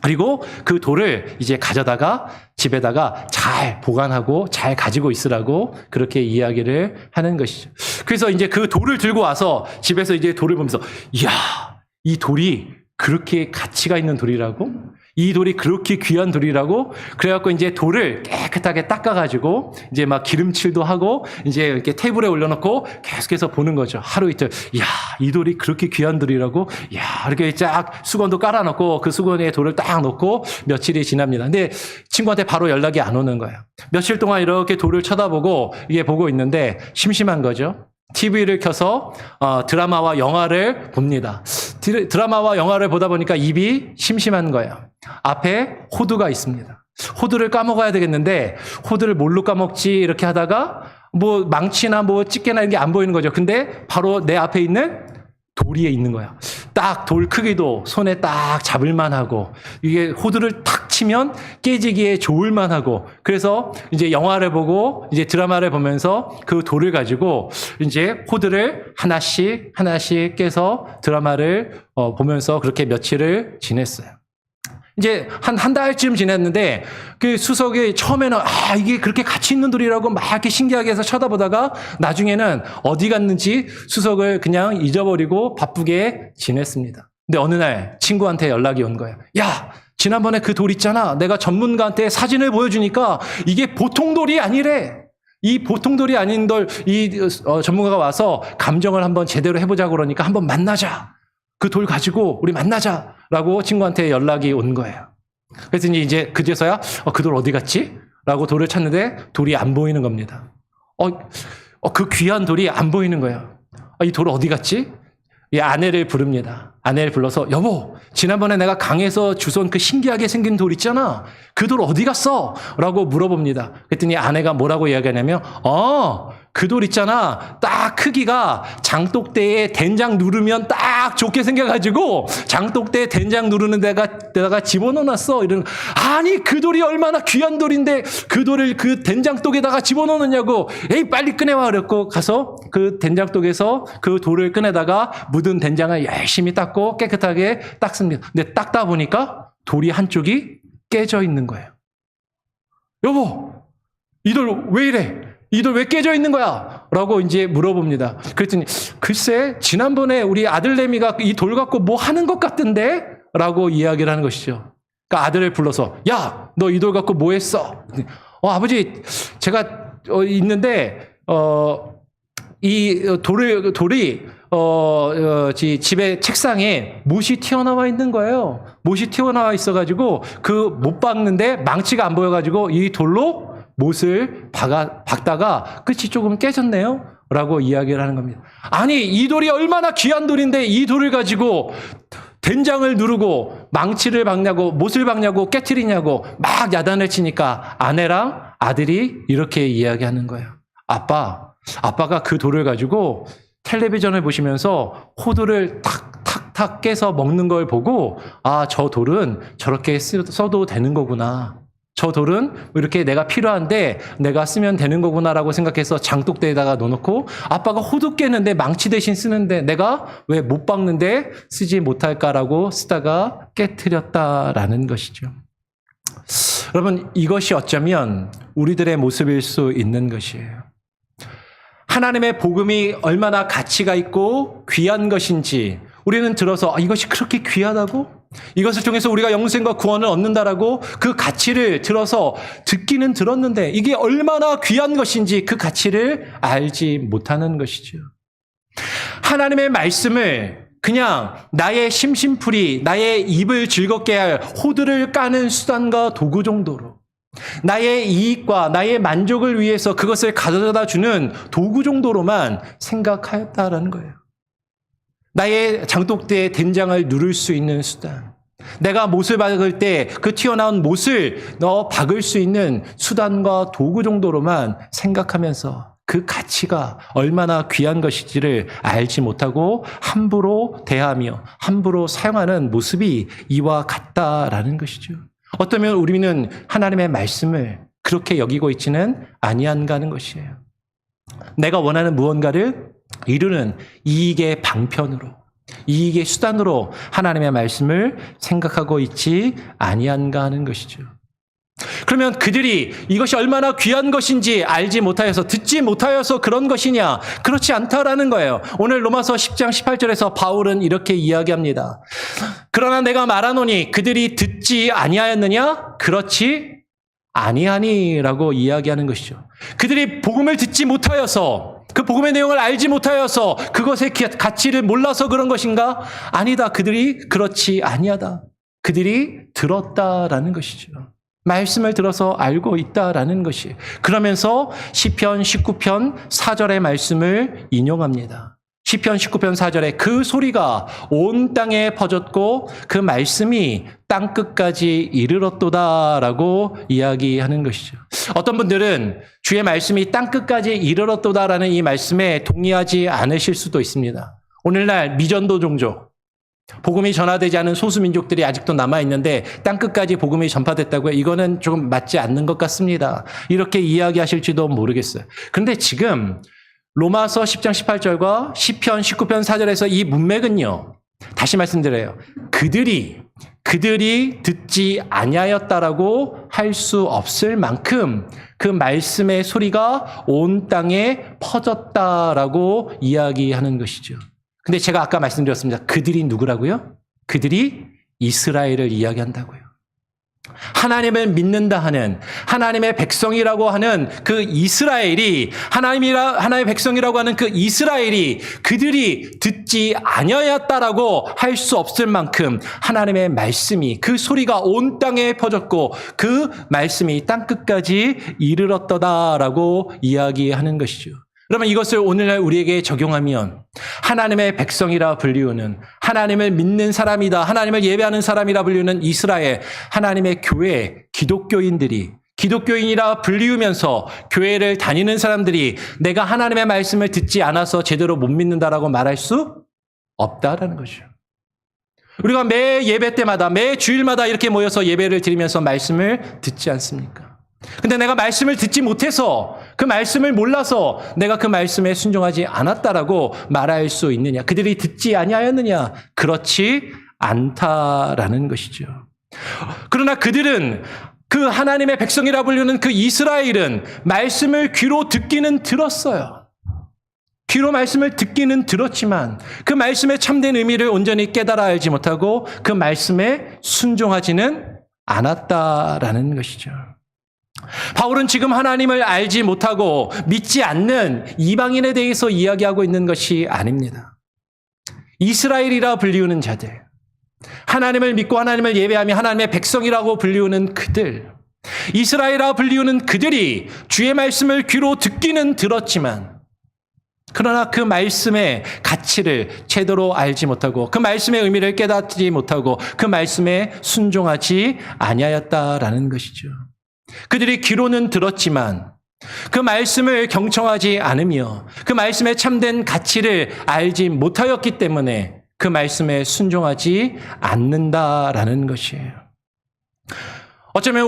그리고 그 돌을 이제 가져다가 집에다가 잘 보관하고 잘 가지고 있으라고 그렇게 이야기를 하는 것이죠. 그래서 이제 그 돌을 들고 와서 집에서 이제 돌을 보면서 이야, 이 돌이 그렇게 가치가 있는 돌이라고? 이 돌이 그렇게 귀한 돌이라고? 그래갖고 이제 돌을 깨끗하게 닦아가지고 이제 막 기름칠도 하고 이제 이렇게 테이블에 올려놓고 계속해서 보는 거죠. 하루 이틀. 이야, 이 돌이 그렇게 귀한 돌이라고? 이야, 이렇게 쫙 수건도 깔아놓고 그 수건에 돌을 딱 놓고 며칠이 지납니다. 근데 친구한테 바로 연락이 안 오는 거예요. 며칠 동안 이렇게 돌을 쳐다보고 이게 보고 있는데 심심한 거죠. TV를 켜서 드라마와 영화를 봅니다. 드라마와 영화를 보다 보니까 입이 심심한 거예요. 앞에 호두가 있습니다. 호두를 까먹어야 되겠는데 호두를 뭘로 까먹지 이렇게 하다가 뭐 망치나 뭐 집게나 이런 게 안 보이는 거죠. 근데 바로 내 앞에 있는 돌이 있는 거야. 딱 돌 크기도 손에 딱 잡을 만하고 이게 호두를 탁 치면 깨지기에 좋을 만하고 그래서 이제 영화를 보고 이제 드라마를 보면서 그 돌을 가지고 이제 호두를 하나씩 깨서 드라마를 보면서 그렇게 며칠을 지냈어요. 이제 한 달쯤 지났는데 그 수석이 처음에는 이게 그렇게 가치 있는 돌이라고 막 이렇게 신기하게 해서 쳐다보다가 나중에는 어디 갔는지 수석을 그냥 잊어버리고 바쁘게 지냈습니다. 근데 어느 날 친구한테 연락이 온 거예요. 야, 지난번에 그 돌 있잖아. 내가 전문가한테 사진을 보여주니까 이게 보통 돌이 아니래. 이 보통 돌이 아닌 돌, 전문가가 와서 감정을 한번 제대로 해보자고 그러니까 한번 만나자. 그 돌 가지고 우리 만나자라고 친구한테 연락이 온 거예요. 그래서 이제 그제서야 그 돌 어디 갔지? 라고 돌을 찾는데 돌이 안 보이는 겁니다. 그 귀한 돌이 안 보이는 거예요. 이 돌 어디 갔지? 이 아내를 부릅니다. 아내를 불러서 여보, 지난번에 내가 강에서 주워온 그 신기하게 생긴 돌 있잖아. 그 돌 어디 갔어? 라고 물어봅니다. 그랬더니 아내가 뭐라고 이야기하냐면 그 돌 있잖아. 딱 크기가 장독대에 된장 누르면 딱 좋게 생겨가지고 장독대에 된장 누르는 데다가 집어넣어놨어. 아니 그 돌이 얼마나 귀한 돌인데 그 돌을 그 된장독에다가 집어넣느냐고. 에이 빨리 꺼내와 그랬고 가서 그 된장독에서 그 돌을 꺼내다가 묻은 된장을 열심히 닦고 깨끗하게 닦습니다. 근데 닦다 보니까 돌이 한쪽이 깨져 있는 거예요. 여보, 이 돌 왜 이래? 이 돌 왜 깨져 있는 거야? 라고 이제 물어봅니다. 그랬더니 글쎄 지난번에 우리 아들내미가 이 돌 갖고 뭐 하는 것 같던데? 라고 이야기를 하는 것이죠. 그러니까 아들을 불러서 야, 너 이 돌 갖고 뭐 했어? 아버지 제가 있는데 이 돌이 집에 책상에 못이 튀어나와 있는 거예요. 못이 튀어나와 있어가지고 못 박는데 망치가 안 보여가지고 이 돌로 못을 박다가 끝이 조금 깨졌네요. 라고 이야기를 하는 겁니다. 아니 이 돌이 얼마나 귀한 돌인데 이 돌을 가지고 된장을 누르고 망치를 박냐고 못을 박냐고 깨트리냐고 막 야단을 치니까 아내랑 아들이 이렇게 이야기하는 거예요. 아빠가 그 돌을 가지고 텔레비전을 보시면서 호두를 탁탁탁 깨서 먹는 걸 보고 저 돌은 저렇게 써도 되는 거구나. 저 돌은 이렇게 내가 필요한데 내가 쓰면 되는 거구나라고 생각해서 장독대에다가 넣어놓고 아빠가 호두 깨는데 망치 대신 쓰는데 내가 왜 못 박는데 쓰지 못할까라고 쓰다가 깨트렸다라는 것이죠. 여러분 이것이 어쩌면 우리들의 모습일 수 있는 것이에요. 하나님의 복음이 얼마나 가치가 있고 귀한 것인지 우리는 들어서 이것이 그렇게 귀하다고? 이것을 통해서 우리가 영생과 구원을 얻는다라고 그 가치를 들어서 듣기는 들었는데 이게 얼마나 귀한 것인지 그 가치를 알지 못하는 것이죠. 하나님의 말씀을 그냥 나의 심심풀이, 나의 입을 즐겁게 할 호두를 까는 수단과 도구 정도로 나의 이익과 나의 만족을 위해서 그것을 가져다 주는 도구 정도로만 생각하였다라는 거예요. 나의 장독대에 된장을 누를 수 있는 수단. 내가 못을 박을 때 그 튀어나온 못을 박을 수 있는 수단과 도구 정도로만 생각하면서 그 가치가 얼마나 귀한 것인지를 알지 못하고 함부로 대하며 함부로 사용하는 모습이 이와 같다라는 것이죠. 어쩌면 우리는 하나님의 말씀을 그렇게 여기고 있지는 아니한가는 것이에요. 내가 원하는 무언가를 이루는 이익의 방편으로, 이익의 수단으로 하나님의 말씀을 생각하고 있지 아니한가 하는 것이죠. 그러면 그들이 이것이 얼마나 귀한 것인지 알지 못하여서 듣지 못하여서 그런 것이냐? 그렇지 않다라는 거예요. 오늘 로마서 10장 18절에서 바울은 이렇게 이야기합니다. 그러나 내가 말하노니 그들이 듣지 아니하였느냐? 그렇지 아니하니라고 이야기하는 것이죠. 그들이 복음을 듣지 못하여서 그 복음의 내용을 알지 못하여서 그것의 가치를 몰라서 그런 것인가? 아니다. 그들이 그렇지 아니하다. 그들이 들었다라는 것이죠. 말씀을 들어서 알고 있다라는 것이. 그러면서 시편 19편 4절의 말씀을 인용합니다. 시편 19편 4절에 그 소리가 온 땅에 퍼졌고 그 말씀이 땅 끝까지 이르렀도다라고 이야기하는 것이죠. 어떤 분들은 주의 말씀이 땅 끝까지 이르렀도다라는 이 말씀에 동의하지 않으실 수도 있습니다. 오늘날 미전도 종족, 복음이 전화되지 않은 소수민족들이 아직도 남아있는데 땅 끝까지 복음이 전파됐다고요? 이거는 조금 맞지 않는 것 같습니다. 이렇게 이야기하실지도 모르겠어요. 그런데 지금 로마서 10장 18절과 시편 19편 4절에서 이 문맥은요. 다시 말씀드려요. 그들이 듣지 아니하였다라고 할 수 없을 만큼 그 말씀의 소리가 온 땅에 퍼졌다라고 이야기하는 것이죠. 근데 제가 아까 말씀드렸습니다. 그들이 누구라고요? 그들이 이스라엘을 이야기한다고요. 하나님을 믿는다 하는 하나님의 백성이라고 하는 그 이스라엘이 하나님의 백성이라고 하는 그 이스라엘이 그들이 듣지 아니하였다라고 할 수 없을 만큼 하나님의 말씀이 그 소리가 온 땅에 퍼졌고 그 말씀이 땅 끝까지 이르렀더다라고 이야기하는 것이죠. 그러면 이것을 오늘날 우리에게 적용하면 하나님의 백성이라 불리우는 하나님을 믿는 사람이다, 하나님을 예배하는 사람이라 불리우는 이스라엘, 하나님의 교회, 기독교인이라 불리우면서 교회를 다니는 사람들이 내가 하나님의 말씀을 듣지 않아서 제대로 못 믿는다라고 말할 수 없다라는 것이죠. 우리가 매 예배 때마다, 매 주일마다 이렇게 모여서 예배를 드리면서 말씀을 듣지 않습니까? 근데 내가 말씀을 듣지 못해서 그 말씀을 몰라서 내가 그 말씀에 순종하지 않았다라고 말할 수 있느냐? 그들이 듣지 아니하였느냐? 그렇지 않다라는 것이죠. 그러나 그들은 그 하나님의 백성이라 불리는 그 이스라엘은 말씀을 귀로 듣기는 들었어요. 귀로 말씀을 듣기는 들었지만 그 말씀의 참된 의미를 온전히 깨달아 알지 못하고 그 말씀에 순종하지는 않았다라는 것이죠. 바울은 지금 하나님을 알지 못하고 믿지 않는 이방인에 대해서 이야기하고 있는 것이 아닙니다. 이스라엘이라 불리우는 자들, 하나님을 믿고 하나님을 예배하며 하나님의 백성이라고 불리우는 그들, 이스라엘이라 불리우는 그들이 주의 말씀을 귀로 듣기는 들었지만 그러나 그 말씀의 가치를 제대로 알지 못하고 그 말씀의 의미를 깨닫지 못하고 그 말씀에 순종하지 아니하였다라는 것이죠. 그들이 귀로는 들었지만 그 말씀을 경청하지 않으며 그 말씀의 참된 가치를 알지 못하였기 때문에 그 말씀에 순종하지 않는다라는 것이에요. 어쩌면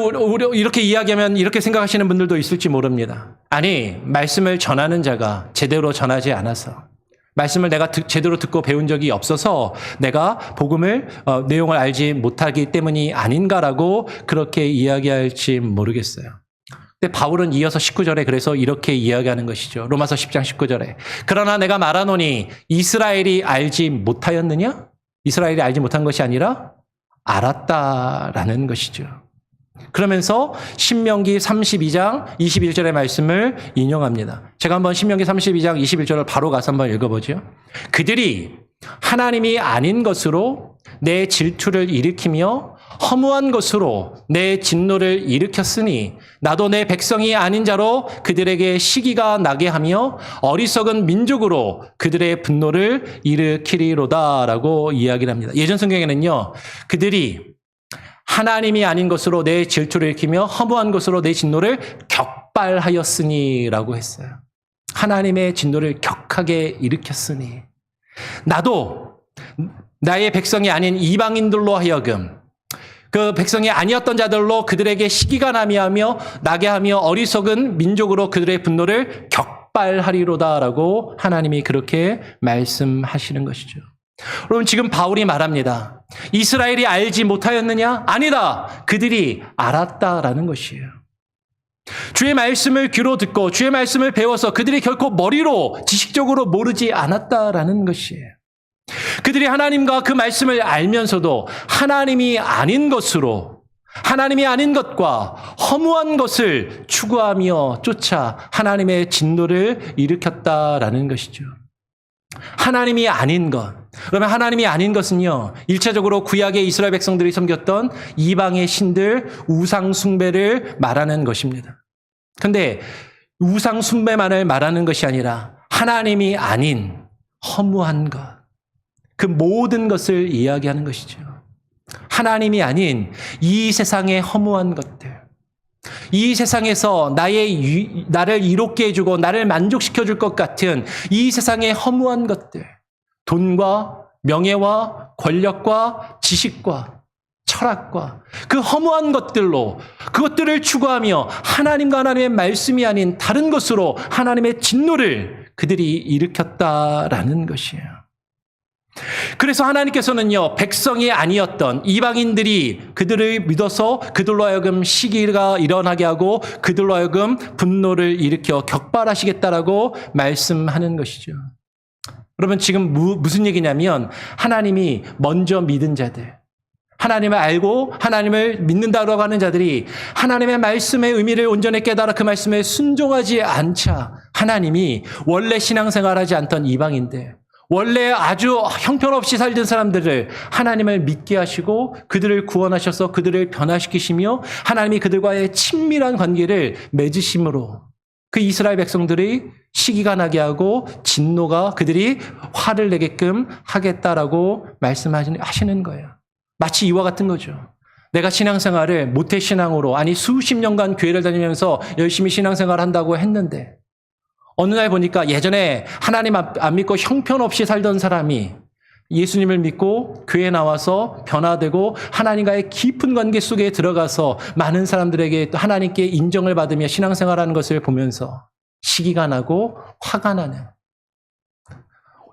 이렇게 이야기하면 이렇게 생각하시는 분들도 있을지 모릅니다. 아니, 말씀을 전하는 자가 제대로 전하지 않아서 말씀을 내가 제대로 듣고 배운 적이 없어서 내가 복음을 내용을 알지 못하기 때문이 아닌가라고 그렇게 이야기할지 모르겠어요. 근데 바울은 이어서 19절에 그래서 이렇게 이야기하는 것이죠. 로마서 10장 19절에. 그러나 내가 말하노니 이스라엘이 알지 못하였느냐? 이스라엘이 알지 못한 것이 아니라 알았다라는 것이죠. 그러면서 신명기 32장 21절의 말씀을 인용합니다. 제가 한번 신명기 32장 21절을 바로 가서 한번 읽어보죠. 그들이 하나님이 아닌 것으로 내 질투를 일으키며 허무한 것으로 내 진노를 일으켰으니 나도 내 백성이 아닌 자로 그들에게 시기가 나게 하며 어리석은 민족으로 그들의 분노를 일으키리로다라고 이야기를 합니다. 예전 성경에는요. 그들이 하나님이 아닌 것으로 내 질투를 일으키며 허무한 것으로 내 진노를 격발하였으니라고 했어요. 하나님의 진노를 격하게 일으켰으니 나도 나의 백성이 아닌 이방인들로 하여금 그 백성이 아니었던 자들로 그들에게 시기가 나게 하며 어리석은 민족으로 그들의 분노를 격발하리로다라고 하나님이 그렇게 말씀하시는 것이죠. 여러분 지금 바울이 말합니다. 이스라엘이 알지 못하였느냐? 아니다. 그들이 알았다라는 것이에요. 주의 말씀을 귀로 듣고 주의 말씀을 배워서 그들이 결코 머리로 지식적으로 모르지 않았다라는 것이에요. 그들이 하나님과 그 말씀을 알면서도 하나님이 아닌 것으로 하나님이 아닌 것과 허무한 것을 추구하며 쫓아 하나님의 진노를 일으켰다라는 것이죠. 하나님이 아닌 것. 그러면 하나님이 아닌 것은요. 1차적으로 구약의 이스라엘 백성들이 섬겼던 이방의 신들 우상 숭배를 말하는 것입니다. 그런데 우상 숭배만을 말하는 것이 아니라 하나님이 아닌 허무한 것, 그 모든 것을 이야기하는 것이죠. 하나님이 아닌 이 세상의 허무한 것들, 이 세상에서 나를 이롭게 해주고 나를 만족시켜 줄 것 같은 이 세상의 허무한 것들, 돈과 명예와 권력과 지식과 철학과 그 허무한 것들로 그것들을 추구하며 하나님과 하나님의 말씀이 아닌 다른 것으로 하나님의 진노를 그들이 일으켰다라는 것이에요. 그래서 하나님께서는요, 백성이 아니었던 이방인들이 그들을 믿어서 그들로 하여금 시기가 일어나게 하고 그들로 하여금 분노를 일으켜 격발하시겠다라고 말씀하는 것이죠. 여러분, 지금 무슨 얘기냐면 하나님이 먼저 믿은 자들, 하나님을 알고 하나님을 믿는다고 하는 자들이 하나님의 말씀의 의미를 온전히 깨달아 그 말씀에 순종하지 않자 하나님이 원래 신앙생활하지 않던 이방인들, 원래 아주 형편없이 살던 사람들을 하나님을 믿게 하시고 그들을 구원하셔서 그들을 변화시키시며 하나님이 그들과의 친밀한 관계를 맺으심으로 그 이스라엘 백성들이 시기가 나게 하고 진노가 그들이 화를 내게끔 하겠다라고 말씀하시는 거예요. 마치 이와 같은 거죠. 내가 신앙생활을 모태신앙으로, 아니 수십 년간 교회를 다니면서 열심히 신앙생활을 한다고 했는데 어느 날 보니까 예전에 하나님 안 믿고 형편없이 살던 사람이 예수님을 믿고 교회에 나와서 변화되고 하나님과의 깊은 관계 속에 들어가서 많은 사람들에게 또 하나님께 인정을 받으며 신앙생활하는 것을 보면서 시기가 나고 화가 나는,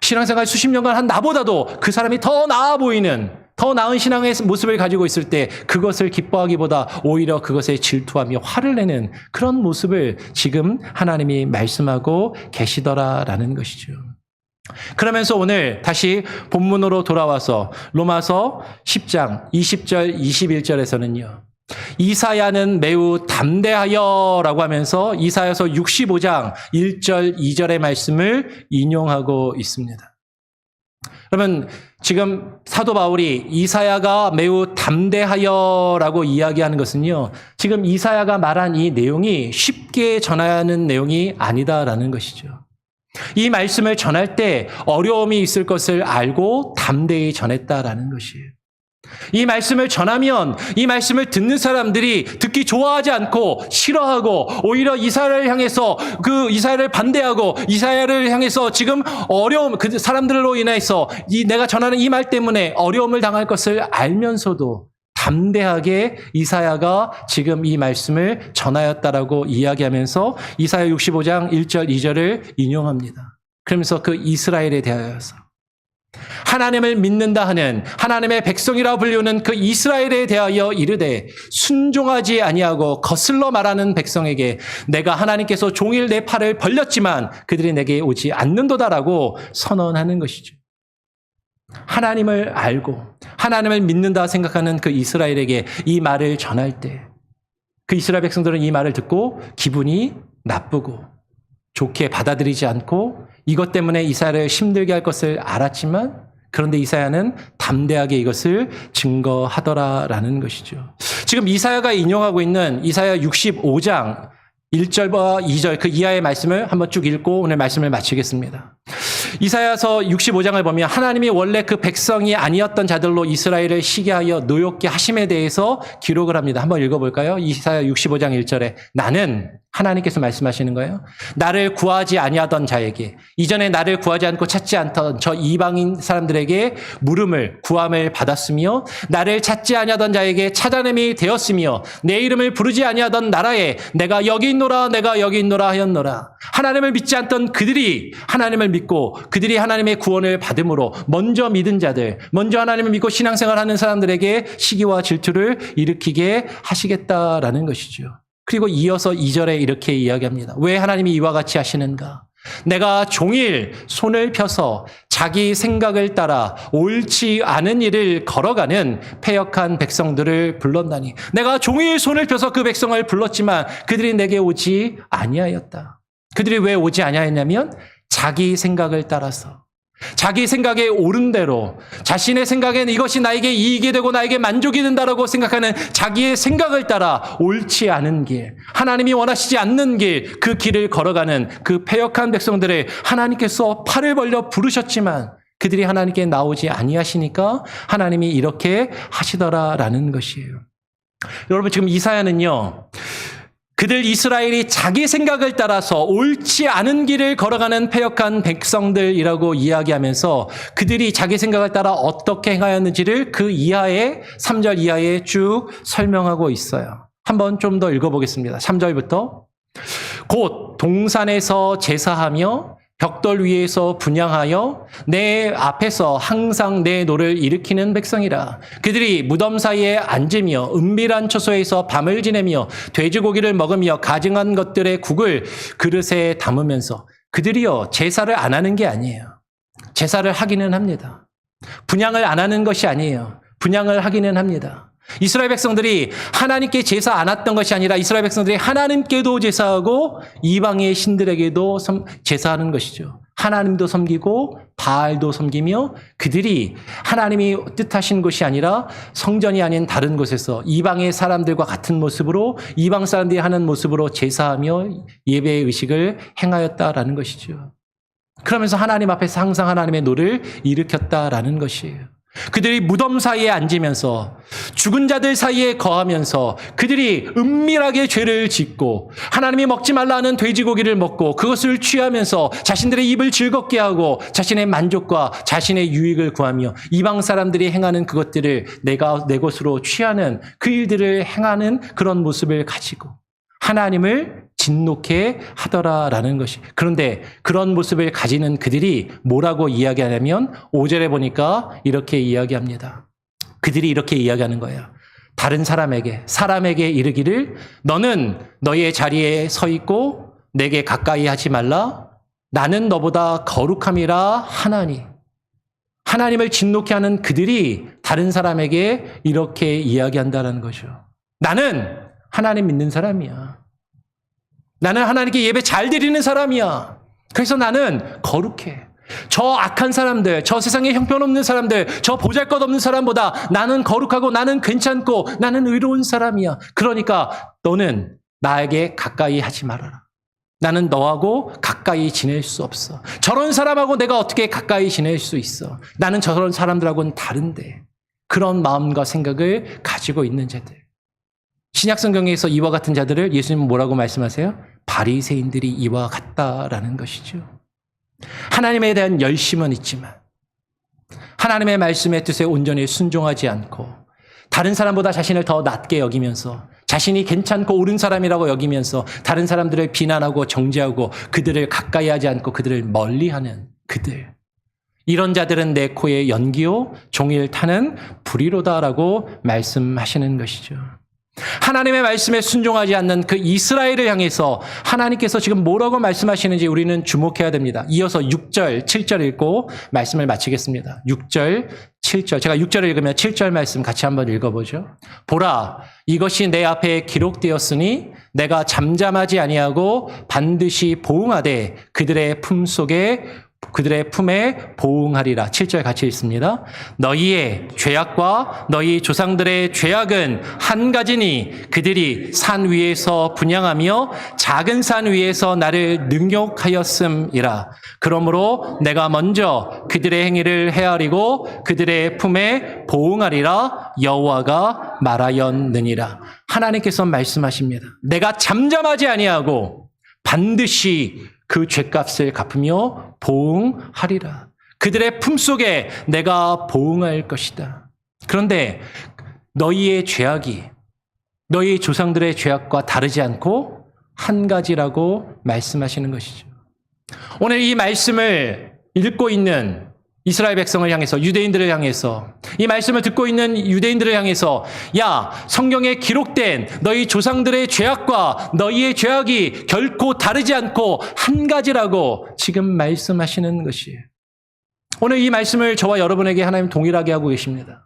신앙생활 수십 년간 한 나보다도 그 사람이 더 나아 보이는, 더 나은 신앙의 모습을 가지고 있을 때 그것을 기뻐하기보다 오히려 그것에 질투하며 화를 내는 그런 모습을 지금 하나님이 말씀하고 계시더라라는 것이죠. 그러면서 오늘 다시 본문으로 돌아와서 로마서 10장 20절 21절에서는요. 이사야는 매우 담대하여라고 하면서 이사야서 65장 1절 2절의 말씀을 인용하고 있습니다. 그러면 지금 사도 바울이 이사야가 매우 담대하여라고 이야기하는 것은요, 지금 이사야가 말한 이 내용이 쉽게 전해야 하는 내용이 아니다라는 것이죠. 이 말씀을 전할 때 어려움이 있을 것을 알고 담대히 전했다라는 것이에요. 이 말씀을 전하면 이 말씀을 듣는 사람들이 듣기 좋아하지 않고 싫어하고 오히려 이사야를 향해서 그 이사야를 반대하고 이사야를 향해서 지금 어려움, 그 사람들로 인해서 내가 전하는 이 말 때문에 어려움을 당할 것을 알면서도 담대하게 이사야가 지금 이 말씀을 전하였다라고 이야기하면서 이사야 65장 1절 2절을 인용합니다. 그러면서 그 이스라엘에 대하여서 하나님을 믿는다 하는 하나님의 백성이라 불리우는 그 이스라엘에 대하여 이르되 순종하지 아니하고 거슬러 말하는 백성에게 내가 하나님께서 종일 내 팔을 벌렸지만 그들이 내게 오지 않는도다라고 선언하는 것이죠. 하나님을 알고 하나님을 믿는다 생각하는 그 이스라엘에게 이 말을 전할 때 그 이스라엘 백성들은 이 말을 듣고 기분이 나쁘고 좋게 받아들이지 않고 이것 때문에 이사야를 힘들게 할 것을 알았지만 그런데 이사야는 담대하게 이것을 증거하더라라는 것이죠. 지금 이사야가 인용하고 있는 이사야 65장 1절과 2절 그 이하의 말씀을 한번 쭉 읽고 오늘 말씀을 마치겠습니다. 이사야서 65장을 보면 하나님이 원래 그 백성이 아니었던 자들로 이스라엘을 시기하여 노엽게 하심에 대해서 기록을 합니다. 한번 읽어볼까요? 이사야 65장 1절에 나는 하나님께서 말씀하시는 거예요. 나를 구하지 아니하던 자에게 이전에 나를 구하지 않고 찾지 않던 저 이방인 사람들에게 물음을 구함을 받았으며 나를 찾지 아니하던 자에게 찾아냄이 되었으며 내 이름을 부르지 아니하던 나라에 내가 여기 있노라 내가 여기 있노라 하였노라. 하나님을 믿지 않던 그들이 하나님을 믿고 그들이 하나님의 구원을 받음으로 먼저 믿은 자들, 먼저 하나님을 믿고 신앙생활하는 사람들에게 시기와 질투를 일으키게 하시겠다라는 것이죠. 그리고 이어서 2절에 이렇게 이야기합니다. 왜 하나님이 이와 같이 하시는가? 내가 종일 손을 펴서 자기 생각을 따라 옳지 않은 일을 걸어가는 패역한 백성들을 불렀나니 내가 종일 손을 펴서 그 백성을 불렀지만 그들이 내게 오지 아니하였다. 그들이 왜 오지 아니하였냐면 자기 생각을 따라서 자기 생각에 옳은 대로, 자신의 생각엔 이것이 나에게 이익이 되고 나에게 만족이 된다라고 생각하는 자기의 생각을 따라 옳지 않은 길, 하나님이 원하시지 않는 길, 그 길을 걸어가는 그 패역한 백성들을 하나님께서 팔을 벌려 부르셨지만 그들이 하나님께 나오지 아니하시니까 하나님이 이렇게 하시더라라는 것이에요. 여러분, 지금 이사야는요, 그들 이스라엘이 자기 생각을 따라서 옳지 않은 길을 걸어가는 패역한 백성들이라고 이야기하면서 그들이 자기 생각을 따라 어떻게 행하였는지를 그 이하에 3절 이하에 쭉 설명하고 있어요. 한번 좀 더 읽어보겠습니다. 3절부터 곧 동산에서 제사하며 벽돌 위에서 분향하여 내 앞에서 항상 내 노를 일으키는 백성이라. 그들이 무덤 사이에 앉으며 은밀한 처소에서 밤을 지내며 돼지고기를 먹으며 가증한 것들의 국을 그릇에 담으면서, 그들이요 제사를 안 하는 게 아니에요. 제사를 하기는 합니다. 분향을 안 하는 것이 아니에요. 분향을 하기는 합니다. 이스라엘 백성들이 하나님께 제사 안 했던 것이 아니라 이스라엘 백성들이 하나님께도 제사하고 이방의 신들에게도 제사하는 것이죠. 하나님도 섬기고 바알도 섬기며 그들이 하나님이 뜻하신 것이 아니라 성전이 아닌 다른 곳에서 이방의 사람들과 같은 모습으로, 이방 사람들이 하는 모습으로 제사하며 예배의 의식을 행하였다라는 것이죠. 그러면서 하나님 앞에서 항상 하나님의 노를 일으켰다라는 것이에요. 그들이 무덤 사이에 앉으면서 죽은 자들 사이에 거하면서 그들이 은밀하게 죄를 짓고 하나님이 먹지 말라 하는 돼지고기를 먹고 그것을 취하면서 자신들의 입을 즐겁게 하고 자신의 만족과 자신의 유익을 구하며 이방 사람들이 행하는 그것들을 내가 내 것으로 취하는 그 일들을 행하는 그런 모습을 가지고 하나님을 진노케 하더라라는 것이. 그런데 그런 모습을 가지는 그들이 뭐라고 이야기하냐면 5절에 보니까 이렇게 이야기합니다. 그들이 이렇게 이야기하는 거예요. 다른 사람에게 이르기를 너는 너의 자리에 서 있고 내게 가까이 하지 말라. 나는 너보다 거룩함이라 하나니. 하나님을 진노케 하는 그들이 다른 사람에게 이렇게 이야기한다는 거죠. 나는 하나님 믿는 사람이야. 나는 하나님께 예배 잘 드리는 사람이야. 그래서 나는 거룩해. 저 악한 사람들, 저 세상에 형편없는 사람들, 저 보잘것없는 사람보다 나는 거룩하고 나는 괜찮고 나는 의로운 사람이야. 그러니까 너는 나에게 가까이 하지 말아라. 나는 너하고 가까이 지낼 수 없어. 저런 사람하고 내가 어떻게 가까이 지낼 수 있어. 나는 저런 사람들하고는 다른데. 그런 마음과 생각을 가지고 있는 자들. 신약 성경에서 이와 같은 자들을 예수님은 뭐라고 말씀하세요? 바리새인들이 이와 같다라는 것이죠. 하나님에 대한 열심은 있지만 하나님의 말씀의 뜻에 온전히 순종하지 않고 다른 사람보다 자신을 더 낮게 여기면서 자신이 괜찮고 옳은 사람이라고 여기면서 다른 사람들을 비난하고 정죄하고 그들을 가까이 하지 않고 그들을 멀리하는 그들. 이런 자들은 내 코에 연기요 종일 타는 불이로다라고 말씀하시는 것이죠. 하나님의 말씀에 순종하지 않는 그 이스라엘을 향해서 하나님께서 지금 뭐라고 말씀하시는지 우리는 주목해야 됩니다. 이어서 6절, 7절 읽고 말씀을 마치겠습니다. 6절, 7절. 제가 6절을 읽으면 7절 말씀 같이 한번 읽어보죠. 보라, 이것이 내 앞에 기록되었으니 내가 잠잠하지 아니하고 반드시 보응하되 그들의 품에 보응하리라. 7절 같이 읽습니다. 너희의 죄악과 너희 조상들의 죄악은 한 가지니 그들이 산 위에서 분향하며 작은 산 위에서 나를 능욕하였음이라. 그러므로 내가 먼저 그들의 행위를 헤아리고 그들의 품에 보응하리라. 여호와가 말하였느니라. 하나님께서 말씀하십니다. 내가 잠잠하지 아니하고 반드시 그 죄값을 갚으며 보응하리라. 그들의 품속에 내가 보응할 것이다. 그런데 너희의 죄악이 너희 조상들의 죄악과 다르지 않고 한 가지라고 말씀하시는 것이죠. 오늘 이 말씀을 읽고 있는 이스라엘 백성을 향해서, 유대인들을 향해서, 이 말씀을 듣고 있는 유대인들을 향해서, 야, 성경에 기록된 너희 조상들의 죄악과 너희의 죄악이 결코 다르지 않고 한 가지라고 지금 말씀하시는 것이에요. 오늘 이 말씀을 저와 여러분에게 하나님 동일하게 하고 계십니다.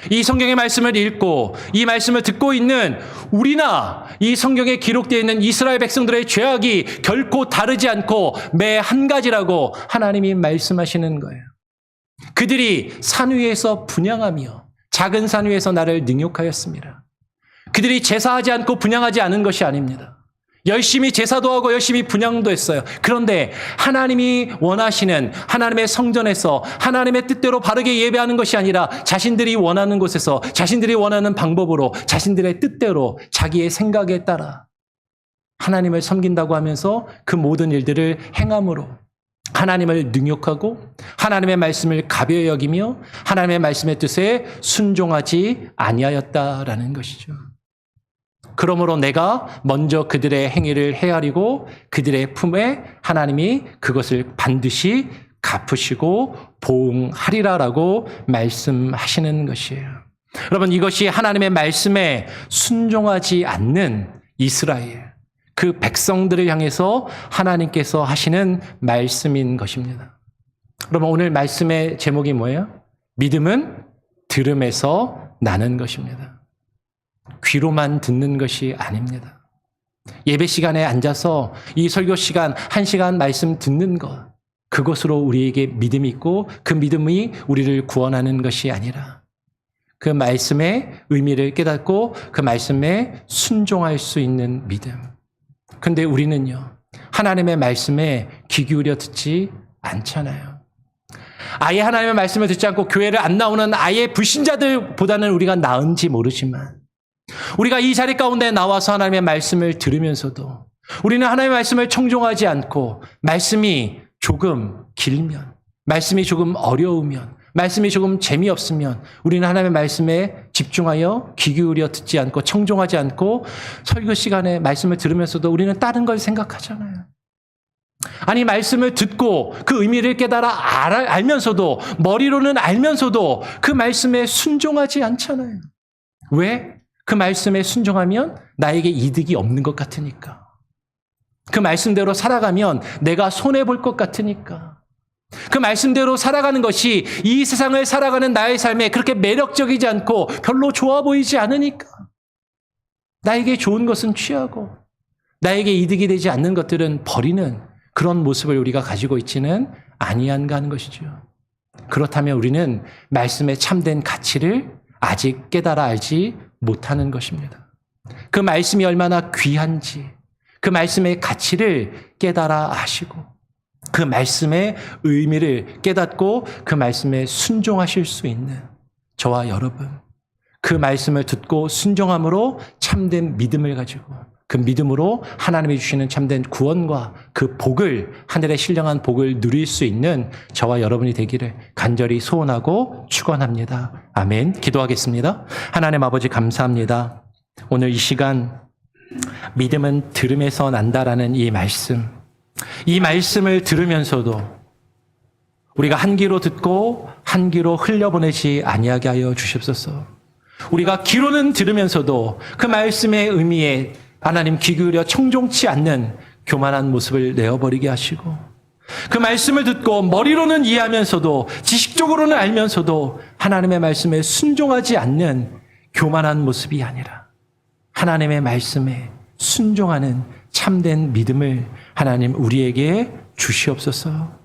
이 성경의 말씀을 읽고 이 말씀을 듣고 있는 우리나 이 성경에 기록되어 있는 이스라엘 백성들의 죄악이 결코 다르지 않고 매 한 가지라고 하나님이 말씀하시는 거예요. 그들이 산 위에서 분향하며 작은 산 위에서 나를 능욕하였습니다. 그들이 제사하지 않고 분향하지 않은 것이 아닙니다. 열심히 제사도 하고 열심히 분향도 했어요. 그런데 하나님이 원하시는 하나님의 성전에서 하나님의 뜻대로 바르게 예배하는 것이 아니라 자신들이 원하는 곳에서 자신들이 원하는 방법으로 자신들의 뜻대로 자기의 생각에 따라 하나님을 섬긴다고 하면서 그 모든 일들을 행함으로 하나님을 능욕하고 하나님의 말씀을 가벼이 여기며 하나님의 말씀의 뜻에 순종하지 아니하였다라는 것이죠. 그러므로 내가 먼저 그들의 행위를 헤아리고 그들의 품에 하나님이 그것을 반드시 갚으시고 보응하리라라고 말씀하시는 것이에요. 여러분, 이것이 하나님의 말씀에 순종하지 않는 이스라엘, 그 백성들을 향해서 하나님께서 하시는 말씀인 것입니다. 그러면 오늘 말씀의 제목이 뭐예요? 믿음은 들음에서 나는 것입니다. 귀로만 듣는 것이 아닙니다. 예배 시간에 앉아서 이 설교 시간 1시간 말씀 듣는 것, 그것으로 우리에게 믿음이 있고 그 믿음이 우리를 구원하는 것이 아니라 그 말씀의 의미를 깨닫고 그 말씀에 순종할 수 있는 믿음. 근데 우리는요, 하나님의 말씀에 귀 기울여 듣지 않잖아요. 아예 하나님의 말씀을 듣지 않고 교회를 안 나오는 아예 불신자들보다는 우리가 나은지 모르지만 우리가 이 자리 가운데 나와서 하나님의 말씀을 들으면서도 우리는 하나님의 말씀을 청종하지 않고 말씀이 조금 길면, 말씀이 조금 어려우면, 말씀이 조금 재미없으면 우리는 하나님의 말씀에 집중하여 귀 기울여 듣지 않고 청종하지 않고 설교 시간에 말씀을 들으면서도 우리는 다른 걸 생각하잖아요. 아니, 말씀을 듣고 그 의미를 깨달아 알면서도, 머리로는 알면서도 그 말씀에 순종하지 않잖아요. 왜? 그 말씀에 순종하면 나에게 이득이 없는 것 같으니까. 그 말씀대로 살아가면 내가 손해볼 것 같으니까. 그 말씀대로 살아가는 것이 이 세상을 살아가는 나의 삶에 그렇게 매력적이지 않고 별로 좋아 보이지 않으니까. 나에게 좋은 것은 취하고 나에게 이득이 되지 않는 것들은 버리는 그런 모습을 우리가 가지고 있지는 아니한가 하는 것이죠. 그렇다면 우리는 말씀의 참된 가치를 아직 깨달아 알지 못하는 것입니다. 그 말씀이 얼마나 귀한지, 그 말씀의 가치를 깨달아 아시고 그 말씀의 의미를 깨닫고 그 말씀에 순종하실 수 있는 저와 여러분, 그 말씀을 듣고 순종함으로 참된 믿음을 가지고 그 믿음으로 하나님이 주시는 참된 구원과 그 복을, 하늘의 신령한 복을 누릴 수 있는 저와 여러분이 되기를 간절히 소원하고 축원합니다. 아멘. 기도하겠습니다. 하나님 아버지, 감사합니다. 오늘 이 시간 믿음은 들음에서 난다라는 이 말씀을 들으면서도 우리가 한 귀로 듣고 한 귀로 흘려보내지 아니하게 하여 주시옵소서. 우리가 귀로는 들으면서도 그 말씀의 의미에 하나님 귀 기울여 청종치 않는 교만한 모습을 내어버리게 하시고 그 말씀을 듣고 머리로는 이해하면서도 지식적으로는 알면서도 하나님의 말씀에 순종하지 않는 교만한 모습이 아니라 하나님의 말씀에 순종하는 참된 믿음을 하나님 우리에게 주시옵소서.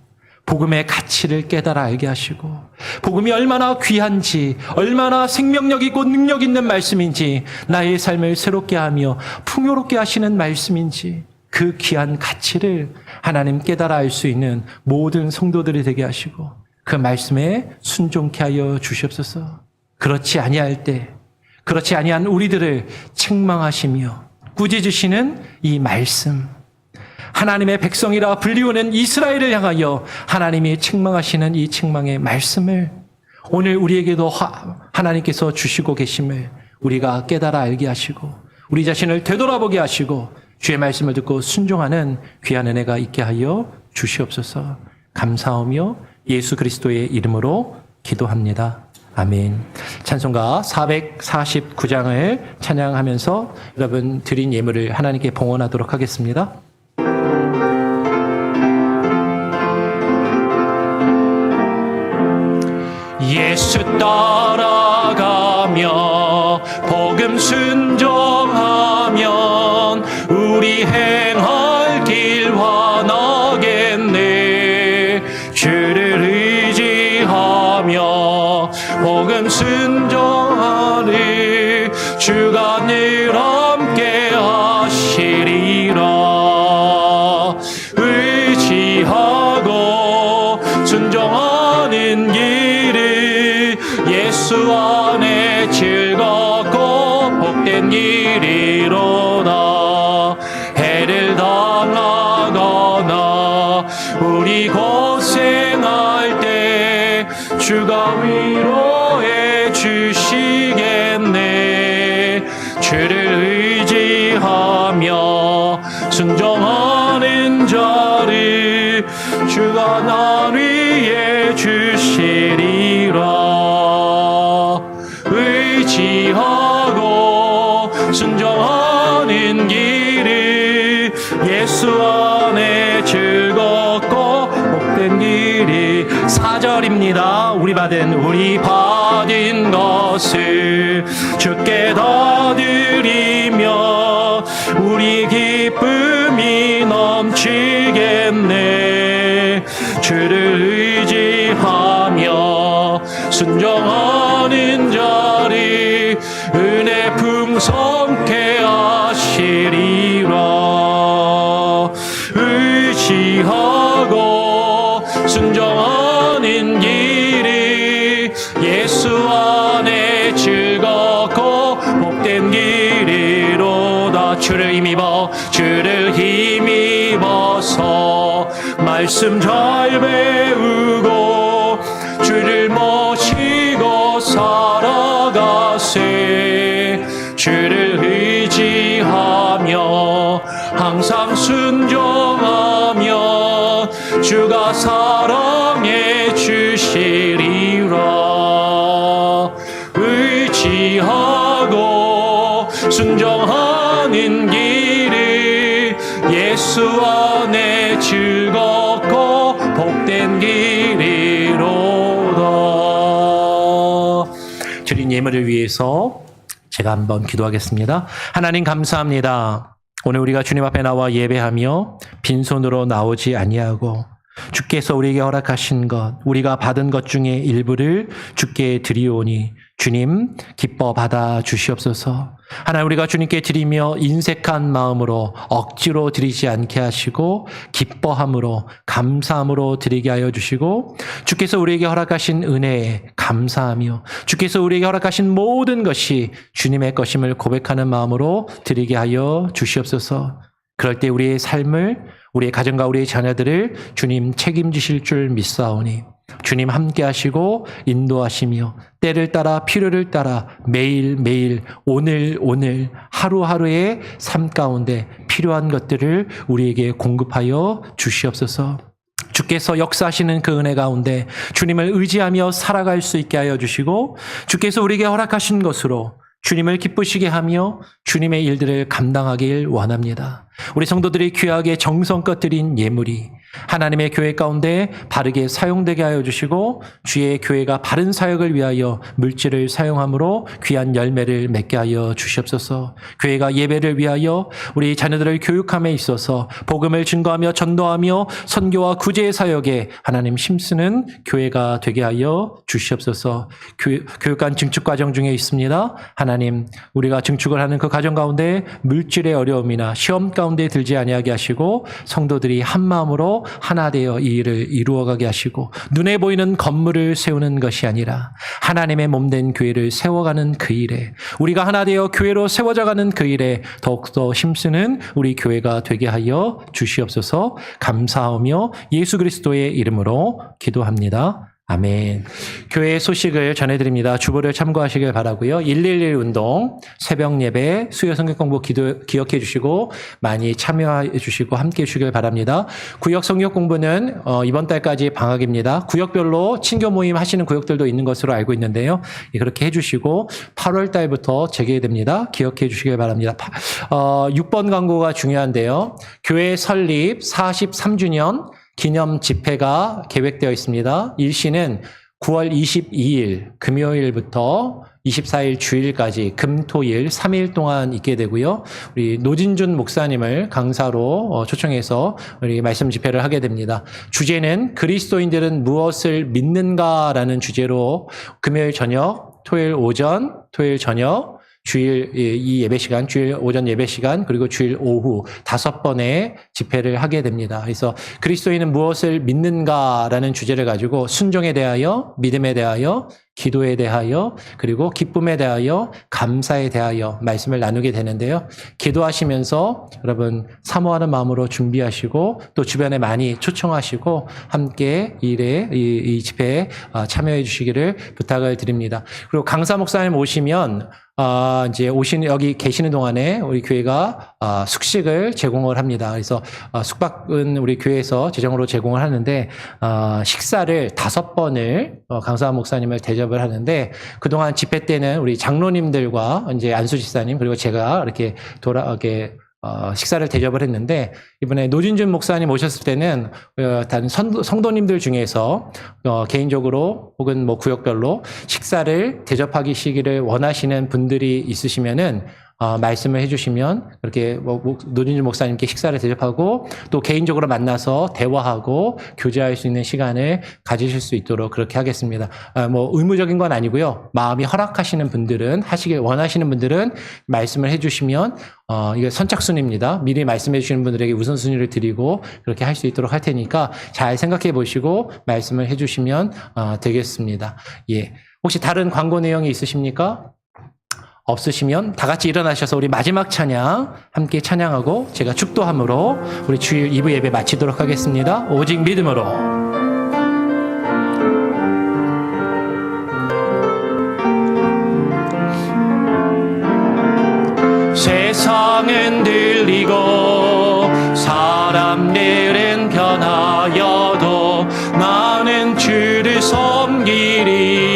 복음의 가치를 깨달아 알게 하시고 복음이 얼마나 귀한지, 얼마나 생명력 있고 능력 있는 말씀인지, 나의 삶을 새롭게 하며 풍요롭게 하시는 말씀인지 그 귀한 가치를 하나님 깨달아 알 수 있는 모든 성도들이 되게 하시고 그 말씀에 순종케 하여 주시옵소서. 그렇지 아니할 때, 그렇지 아니한 우리들을 책망하시며 꾸짖으시는 이 말씀, 하나님의 백성이라 불리우는 이스라엘을 향하여 하나님이 책망하시는 이 책망의 말씀을 오늘 우리에게도 하나님께서 주시고 계심을 우리가 깨달아 알게 하시고 우리 자신을 되돌아보게 하시고 주의 말씀을 듣고 순종하는 귀한 은혜가 있게 하여 주시옵소서. 감사하며 예수 그리스도의 이름으로 기도합니다. 아멘. 찬송가 449장을 찬양하면서 여러분 드린 예물을 하나님께 봉헌하도록 하겠습니다. 예수 따라가 순종하면 우리 행할 길 환하겠네. 주를 의지하며 복음 순종하리. 주가 늘 함께 하시리라. 의지하고 순종하는 길이 예수 안에 즐겁고 복된 길이로다. 해를 당하거나 우리 고생할 때 주가 위로해 주시겠네. 주를 의지하며 순종하는 자를 주가 날 위해 주시리라. 의지하고 순종하는 길이 예수 안에 즐겁고 복된 길이. 4절입니다. 우리 받은 것을 주께 다 드리며 우리 기쁨이 넘치겠네. 주를 의지하며 순종하는 자리 은혜 풍성케 하시리라. 의지하고 순종하는 길이 예수 안에 즐겁고 복된 길이로다. 주를 힘입어서 말씀 잘 배우고 주를 모시고 살아가세. 주를 의지하며 항상 순종하며 주가 사랑해 주시리라. 의지하고 순종하는 길이 예수 안에 즐겁고 복된 길이로다. 주님 예물을 위해서 제가 한번 기도하겠습니다. 하나님 감사합니다. 오늘 우리가 주님 앞에 나와 예배하며 빈손으로 나오지 아니하고 주께서 우리에게 허락하신 것, 우리가 받은 것 중에 일부를 주께 드리오니 주님 기뻐 받아 주시옵소서. 하나님 우리가 주님께 드리며 인색한 마음으로 억지로 드리지 않게 하시고 기뻐함으로 감사함으로 드리게 하여 주시고 주께서 우리에게 허락하신 은혜에 감사하며 주께서 우리에게 허락하신 모든 것이 주님의 것임을 고백하는 마음으로 드리게 하여 주시옵소서. 그럴 때 우리의 삶을 우리의 가정과 우리의 자녀들을 주님 책임지실 줄 믿사오니 주님 함께 하시고 인도하시며 때를 따라 필요를 따라 매일매일 오늘 하루하루의 삶 가운데 필요한 것들을 우리에게 공급하여 주시옵소서. 주께서 역사하시는 그 은혜 가운데 주님을 의지하며 살아갈 수 있게 하여 주시고 주께서 우리에게 허락하신 것으로 주님을 기쁘시게 하며 주님의 일들을 감당하길 원합니다. 우리 성도들이 귀하게 정성껏 드린 예물이 하나님의 교회 가운데 바르게 사용되게 하여 주시고 주의 교회가 바른 사역을 위하여 물질을 사용함으로 귀한 열매를 맺게 하여 주시옵소서. 교회가 예배를 위하여 우리 자녀들을 교육함에 있어서 복음을 증거하며 전도하며 선교와 구제 사역에 하나님 힘쓰는 교회가 되게 하여 주시옵소서. 교육관 증축 과정 중에 있습니다. 하나님 우리가 증축을 하는 그 과정 가운데 물질의 어려움이나 시험 가운데 들지 아니하게 하시고 성도들이 한 마음으로 하나 되어 이 일을 이루어가게 하시고 눈에 보이는 건물을 세우는 것이 아니라 하나님의 몸된 교회를 세워가는 그 일에 우리가 하나 되어 교회로 세워져가는 그 일에 더욱더 힘쓰는 우리 교회가 되게 하여 주시옵소서. 감사하며 예수 그리스도의 이름으로 기도합니다. 아멘. 교회 소식을 전해드립니다. 주보를 참고하시길 바라고요. 111 운동, 새벽 예배, 수요 성경 공부 기억해 주시고 많이 참여해 주시고 함께 해 주시길 바랍니다. 구역 성경 공부는 이번 달까지 방학입니다. 구역별로 친교 모임 하시는 구역들도 있는 것으로 알고 있는데요. 그렇게 해 주시고 8월 달부터 재개됩니다. 기억해 주시길 바랍니다. 6번 광고가 중요한데요. 교회 설립 43주년 기념 집회가 계획되어 있습니다. 일시는 9월 22일 금요일부터 24일 주일까지 금토일 3일 동안 있게 되고요. 우리 노진준 목사님을 강사로 초청해서 우리 말씀 집회를 하게 됩니다. 주제는 그리스도인들은 무엇을 믿는가라는 주제로 금요일 저녁, 토요일 오전, 토요일 저녁, 주일 이 예배 시간, 주일 오전 예배 시간, 그리고 주일 오후 5번의 집회를 하게 됩니다. 그래서 그리스도인은 무엇을 믿는가라는 주제를 가지고 순종에 대하여, 믿음에 대하여, 기도에 대하여, 그리고 기쁨에 대하여, 감사에 대하여 말씀을 나누게 되는데요. 기도하시면서 여러분 사모하는 마음으로 준비하시고 또 주변에 많이 초청하시고 함께 이 집회에 참여해 주시기를 부탁을 드립니다. 그리고 강사 목사님 오시면 이제 여기 계시는 동안에 우리 교회가 숙식을 제공을 합니다. 그래서 숙박은 우리 교회에서 재정으로 제공을 하는데 식사를 5번을 강사 목사님을 대접을 하는데 그동안 집회 때는 우리 장로님들과 이제 안수 집사님 그리고 제가 이렇게 식사를 대접을 했는데 이번에 노진준 목사님 오셨을 때는 다른 성도님들 중에서 개인적으로 혹은 뭐 구역별로 식사를 대접하시기를 원하시는 분들이 있으시면은 말씀을 해주시면 그렇게 노진준 목사님께 식사를 대접하고 또 개인적으로 만나서 대화하고 교제할 수 있는 시간을 가지실 수 있도록 그렇게 하겠습니다. 뭐 의무적인 건 아니고요. 마음이 허락하시는 분들은 하시길 원하시는 분들은 말씀을 해주시면 이게 선착순입니다. 미리 말씀해 주시는 분들에게 우선순위를 드리고 그렇게 할 수 있도록 할 테니까 잘 생각해 보시고 말씀을 해주시면 되겠습니다. 예. 혹시 다른 광고 내용이 있으십니까? 없으시면 다 같이 일어나셔서 우리 마지막 찬양 함께 찬양하고 제가 축도함으로 우리 주일 2부 예배 마치도록 하겠습니다. 오직 믿음으로. 세상은 들리고 사람들은 변하여도 나는 주를 섬기리.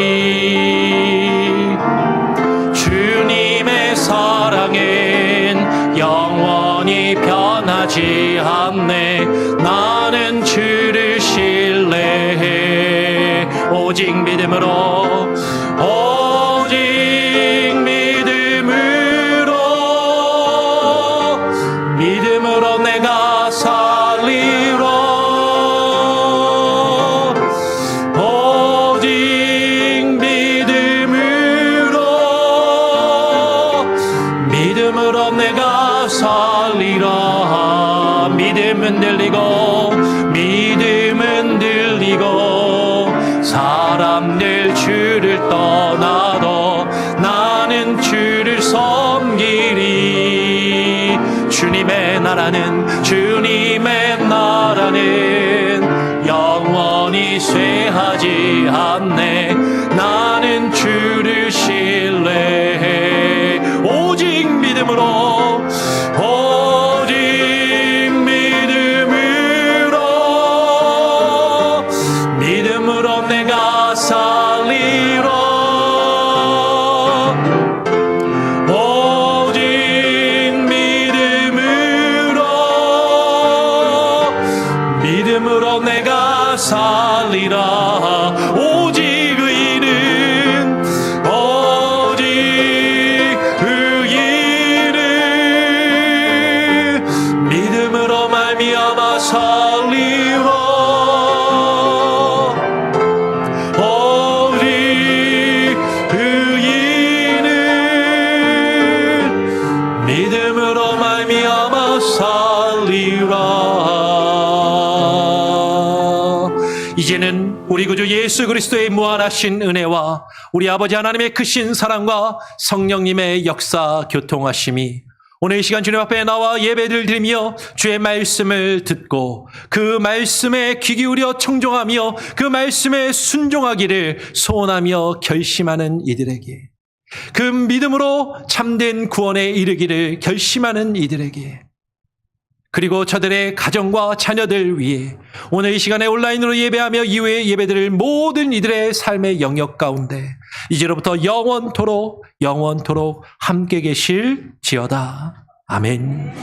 주님의 사랑은 영원히 변하지 않네. 나는 주를 신뢰해. 오직 믿음으로 믿음으로 내가 살리라. 오직 믿음으로 내가 살리라. 믿음은 들리고 사람들 주를 떠나도 나는 주를 섬기리. 주님의 나라는 영원히 쇠하지 않네. 나는 주를 신뢰해. 오직 믿음으로 내가 살리라. 오직 믿음으로 내가 살리라. 오직 의인은 믿음으로 말미암아 살리라. 믿음으로 말미암아 살리라. 이제는 우리 구주 예수 그리스도의 무한하신 은혜와 우리 아버지 하나님의 크신 사랑과 성령님의 역사 교통하심이 오늘 이 시간 주님 앞에 나와 예배를 드리며 주의 말씀을 듣고 그 말씀에 귀 기울여 청종하며 그 말씀에 순종하기를 소원하며 결심하는 이들에게, 그 믿음으로 참된 구원에 이르기를 결심하는 이들에게, 그리고 저들의 가정과 자녀들 위해 오늘 이 시간에 온라인으로 예배하며 이후에 예배드릴 모든 이들의 삶의 영역 가운데 이제로부터 영원토록 함께 계실지어다. 아멘.